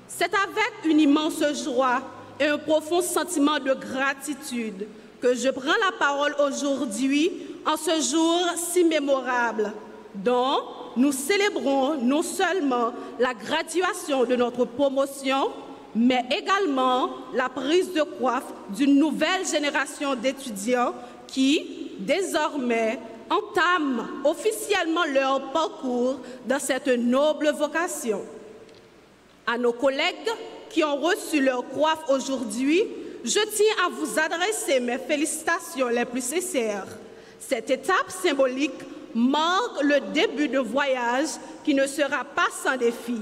C'est avec une immense joie et un profond sentiment de gratitude que je prends la parole aujourd'hui en ce jour si mémorable, dont nous célébrons non seulement la graduation de notre promotion, mais également la prise de coiffe d'une nouvelle génération d'étudiants qui, désormais, entament officiellement leur parcours dans cette noble vocation. À nos collègues qui ont reçu leur coiffe aujourd'hui, je tiens à vous adresser mes félicitations les plus sincères. Cette étape symbolique marque le début de voyage qui ne sera pas sans défi,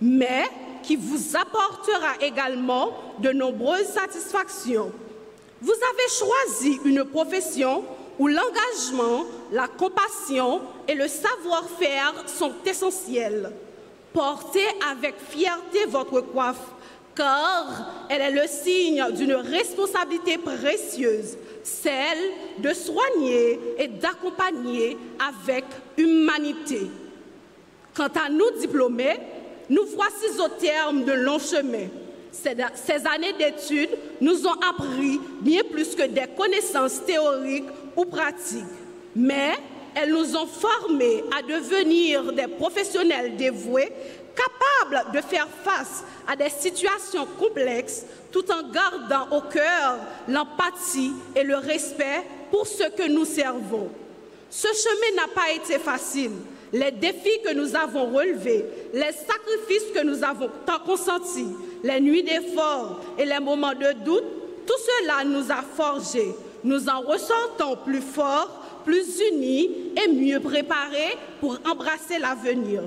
mais qui vous apportera également de nombreuses satisfactions. Vous avez choisi une profession où l'engagement, la compassion et le savoir-faire sont essentiels. Portez avec fierté votre coiffe, car elle est le signe d'une responsabilité précieuse, celle de soigner et d'accompagner avec humanité. Quant à nous diplômés, nous voici au terme de longs chemins. Ces années d'études nous ont appris bien plus que des connaissances théoriques ou pratiques, mais elles nous ont formés à devenir des professionnels dévoués, capables de faire face à des situations complexes tout en gardant au cœur l'empathie et le respect pour ceux que nous servons. Ce chemin n'a pas été facile. Les défis que nous avons relevés, les sacrifices que nous avons tant consentis, les nuits d'efforts et les moments de doute, tout cela nous a forgés. Nous en ressortons plus forts, plus unis et mieux préparés pour embrasser l'avenir.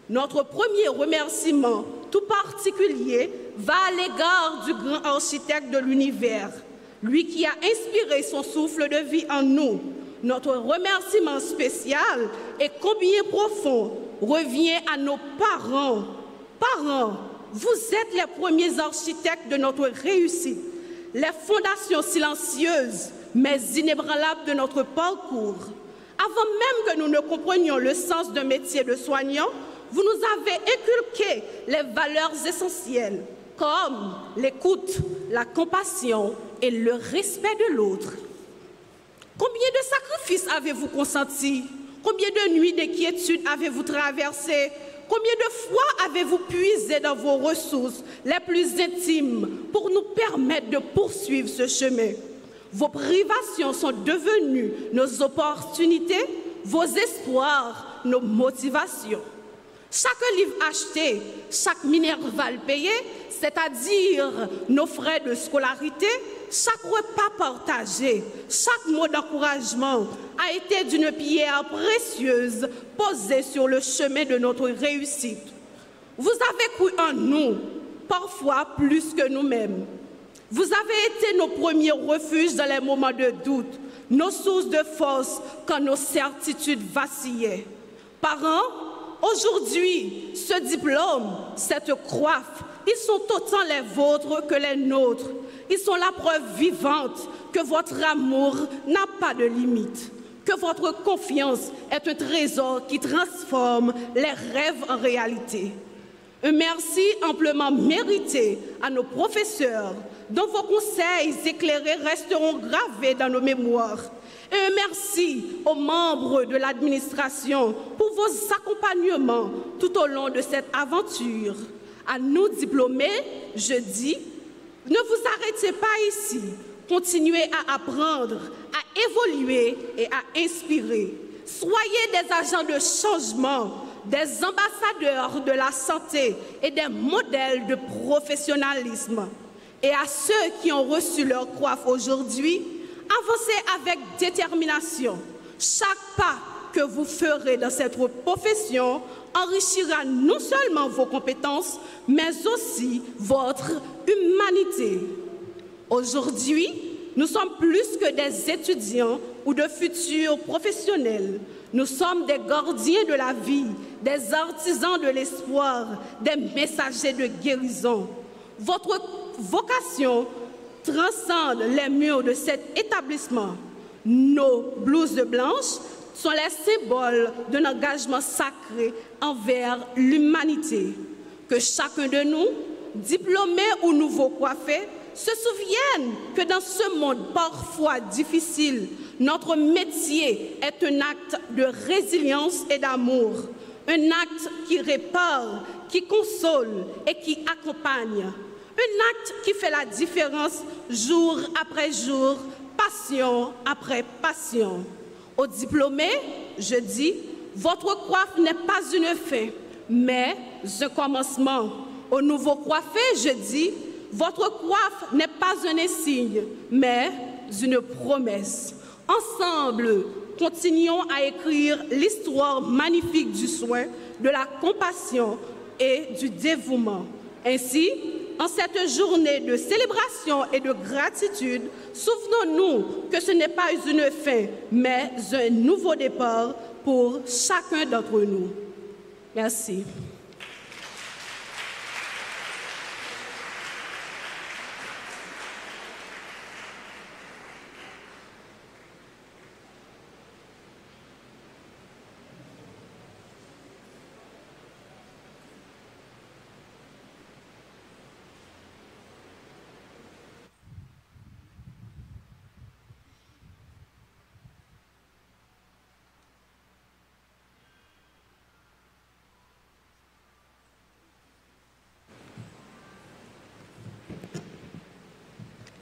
Notre premier remerciement, tout particulier, va à l'égard du grand architecte de l'univers, lui qui a inspiré son souffle de vie en nous. Notre remerciement spécial et combien profond revient à nos parents. Parents, vous êtes les premiers architectes de notre réussite, les fondations silencieuses mais inébranlables de notre parcours. Avant même que nous ne comprenions le sens d'un métier de soignant, vous nous avez inculqué les valeurs essentielles comme l'écoute, la compassion et le respect de l'autre. Combien de sacrifices avez-vous consenti? Combien de nuits d'inquiétude avez-vous traversées? Combien de fois avez-vous puisé dans vos ressources les plus intimes pour nous permettre de poursuivre ce chemin? Vos privations sont devenues nos opportunités, vos espoirs, nos motivations. Chaque livre acheté, chaque minerval payé, c'est-à-dire nos frais de scolarité, chaque repas partagé, chaque mot d'encouragement a été d'une pierre précieuse posée sur le chemin de notre réussite. Vous avez cru en nous, parfois plus que nous-mêmes. Vous avez été nos premiers refuges dans les moments de doute, nos sources de force quand nos certitudes vacillaient. Parents, Aujourd'hui, ce diplôme, cette coiffe, ils sont autant les vôtres que les nôtres. Ils sont la preuve vivante que votre amour n'a pas de limite, que votre confiance est un trésor qui transforme les rêves en réalité. Un merci amplement mérité à nos professeurs, dont vos conseils éclairés resteront gravés dans nos mémoires. Et un merci aux membres de l'administration pour vos accompagnements tout au long de cette aventure. À nous diplômés, je dis, ne vous arrêtez pas ici. Continuez à apprendre, à évoluer et à inspirer. Soyez des agents de changement, des ambassadeurs de la santé et des modèles de professionnalisme. Et à ceux qui ont reçu leur coiffe aujourd'hui, avancez avec détermination. Chaque pas que vous ferez dans cette profession enrichira non seulement vos compétences, mais aussi votre humanité. Aujourd'hui, nous sommes plus que des étudiants ou de futurs professionnels. Nous sommes des gardiens de la vie, des artisans de l'espoir, des messagers de guérison. Votre vocation transcende les murs de cet établissement. Nos blouses blanches sont les symboles d'un engagement sacré envers l'humanité. Que chacun de nous, diplômé ou nouveau coiffé, se souvienne que dans ce monde parfois difficile, notre métier est un acte de résilience et d'amour, un acte qui répare, qui console et qui accompagne, un acte qui fait la différence jour après jour, passion après passion. Aux diplômés, je dis, votre coiffe n'est pas une fin, mais un commencement. Aux nouveaux coiffés, je dis, votre coiffe n'est pas un insigne, mais une promesse. Ensemble, continuons à écrire l'histoire magnifique du soin, de la compassion et du dévouement. Ainsi, en cette journée de célébration et de gratitude, souvenons-nous que ce n'est pas une fin, mais un nouveau départ pour chacun d'entre nous. Merci.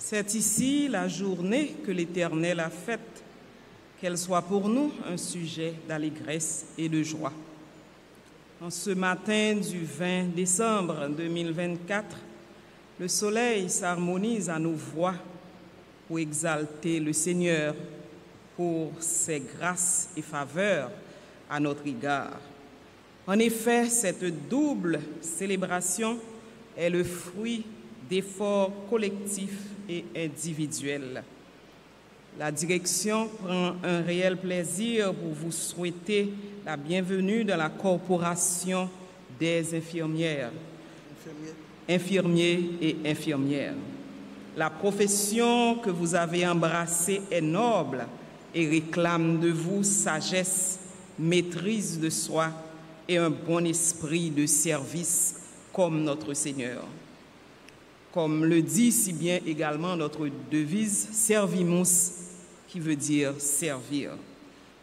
C'est ici la journée que l'Éternel a faite, qu'elle soit pour nous un sujet d'allégresse et de joie. En ce matin du 20 décembre 2024, le soleil s'harmonise à nos voix pour exalter le Seigneur pour ses grâces et faveurs à notre égard. En effet, cette double célébration est le fruit d'efforts collectifs et individuels. La direction prend un réel plaisir pour vous souhaiter la bienvenue dans la corporation des infirmières, infirmiers et infirmières. La profession que vous avez embrassée est noble et réclame de vous sagesse, maîtrise de soi et un bon esprit de service comme notre Seigneur. Comme le dit si bien également notre devise, Servimus, qui veut dire servir.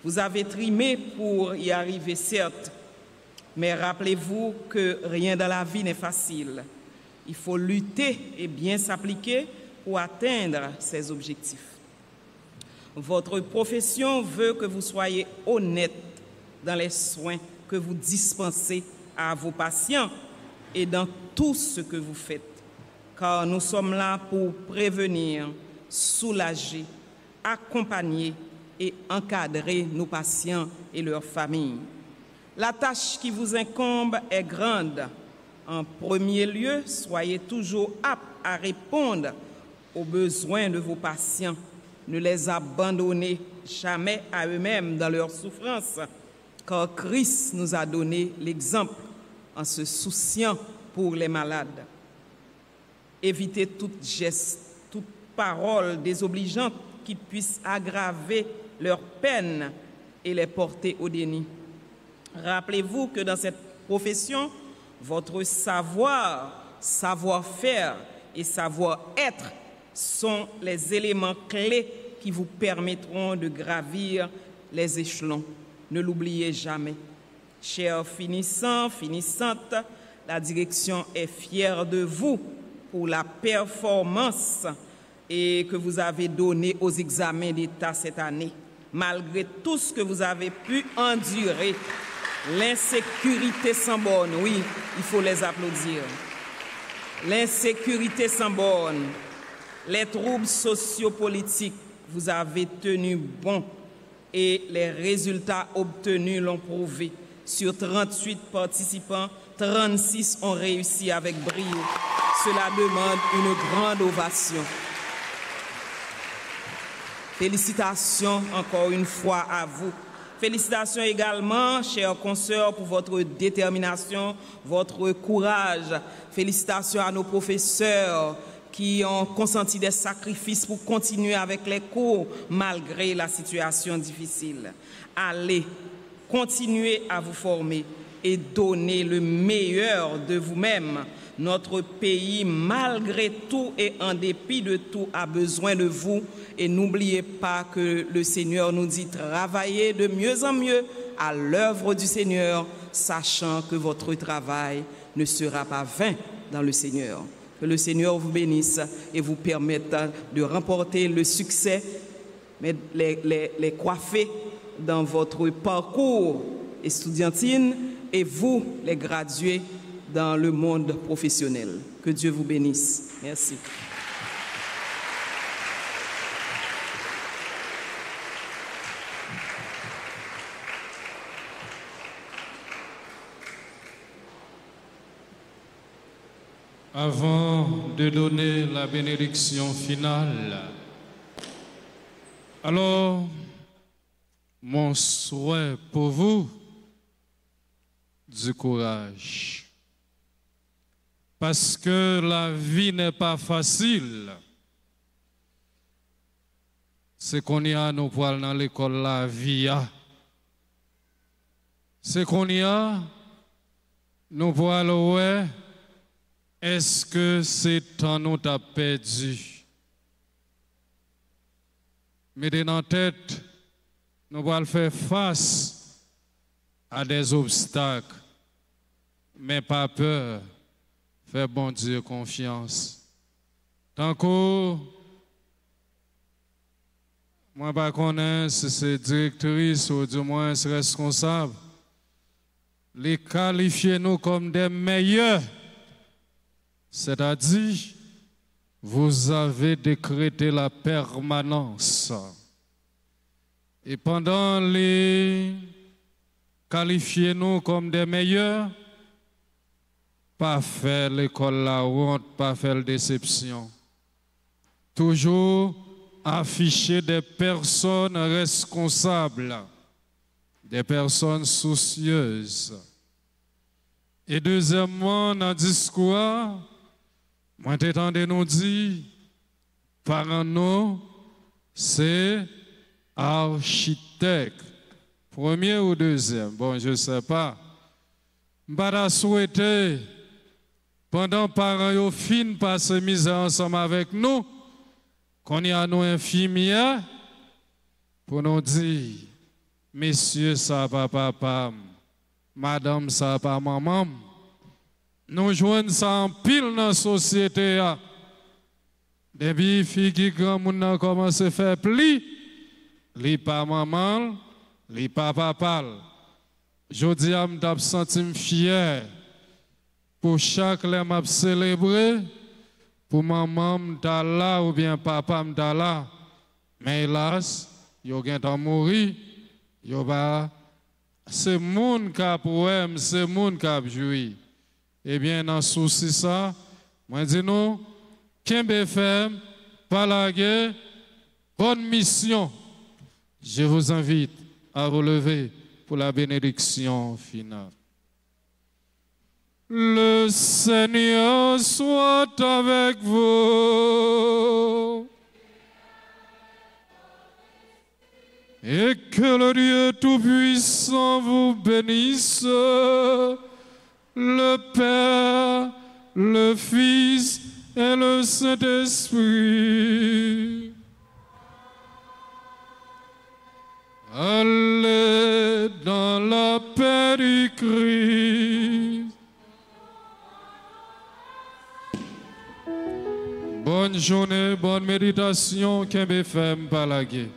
Vous avez trimé pour y arriver, certes, mais rappelez-vous que rien dans la vie n'est facile. Il faut lutter et bien s'appliquer pour atteindre ces objectifs. Votre profession veut que vous soyez honnête dans les soins que vous dispensez à vos patients et dans tout ce que vous faites. Car nous sommes là pour prévenir, soulager, accompagner et encadrer nos patients et leurs familles. La tâche qui vous incombe est grande. En premier lieu, soyez toujours aptes à répondre aux besoins de vos patients. Ne les abandonnez jamais à eux-mêmes dans leur souffrance. car Christ nous a donné l'exemple en se souciant pour les malades. Évitez tout geste, toute parole désobligeante qui puisse aggraver leur peine et les porter au déni. Rappelez-vous que dans cette profession, votre savoir, savoir-faire et savoir-être sont les éléments clés qui vous permettront de gravir les échelons. Ne l'oubliez jamais. Chers finissants, finissantes, la direction est fière de vous pour la performance et que vous avez donnée aux examens d'État cette année. Malgré tout ce que vous avez pu endurer, l'insécurité sans borne, oui, il faut les applaudir. L'insécurité sans borne, les troubles sociopolitiques, vous avez tenu bon et les résultats obtenus l'ont prouvé. Sur 38 participants, 36 ont réussi avec brio. Cela demande une grande ovation. Félicitations encore une fois à vous. Félicitations également, chers consoeurs, pour votre détermination, votre courage. Félicitations à nos professeurs qui ont consenti des sacrifices pour continuer avec les cours malgré la situation difficile. Allez, continuez à vous former et donnez le meilleur de vous-même. Notre pays, malgré tout et en dépit de tout, a besoin de vous. Et n'oubliez pas que le Seigneur nous dit travaillez de mieux en mieux à l'œuvre du Seigneur, sachant que votre travail ne sera pas vain dans le Seigneur. Que le Seigneur vous bénisse et vous permette de remporter le succès, mais les coiffer dans votre parcours estudiantine et vous, les gradués, dans le monde professionnel. Que Dieu vous bénisse. Merci. Avant de donner la bénédiction finale, alors, mon souhait pour vous, du courage. Parce que la vie n'est pas facile. C'est qu'on y a, nous poils dans l'école, la vie. C'est qu'on y a, nous poils, ouais, est-ce que c'est temps nous t'a perdu? Mettez en tête, nous poils faire face à des obstacles, mais pas peur. Fais bon Dieu confiance. Tant que moi, je connais si c'est directrice ou du moins responsable, les qualifier nous comme des meilleurs. C'est-à-dire, vous avez décrété la permanence. Et pendant les qualifier nous comme des meilleurs, pas faire l'école la honte, pas faire la déception. Toujours afficher des personnes responsables, des personnes soucieuses. Et deuxièmement, dans le discours, moi t'entendez nous dire, parents nous, c'est architecte. Premier ou deuxième? Bon, je ne sais pas. Je vais souhaiter, pendant que les parents ont fini par se miser ensemble avec nous, qu'on y a nos infirmières pour nous dire, messieurs, ça va papa, madame, ça va maman. Nous jouons ça en pile dans la société. Depuis filles qui grand monde commencent à faire pli, les pas maman, les pas papa. Je dis à me sentir fier pour chaque les m'a célébré, pour maman m'ta là ou bien papa m'ta là. Mais hélas, yo gen t'en mourir, yo ba c'est moun k'ap ouem, c'est moun k'ap joui. Eh bien dans souci ça, moi dis nous Kembe FM, Palague, bonne mission. Je vous invite à relever pour la bénédiction finale. Le Seigneur soit avec vous. Et que le Dieu Tout-Puissant vous bénisse, le Père, le Fils et le Saint-Esprit. Allez dans la paix du Christ. Bonne journée, bonne méditation, Kembe Femme Palagé.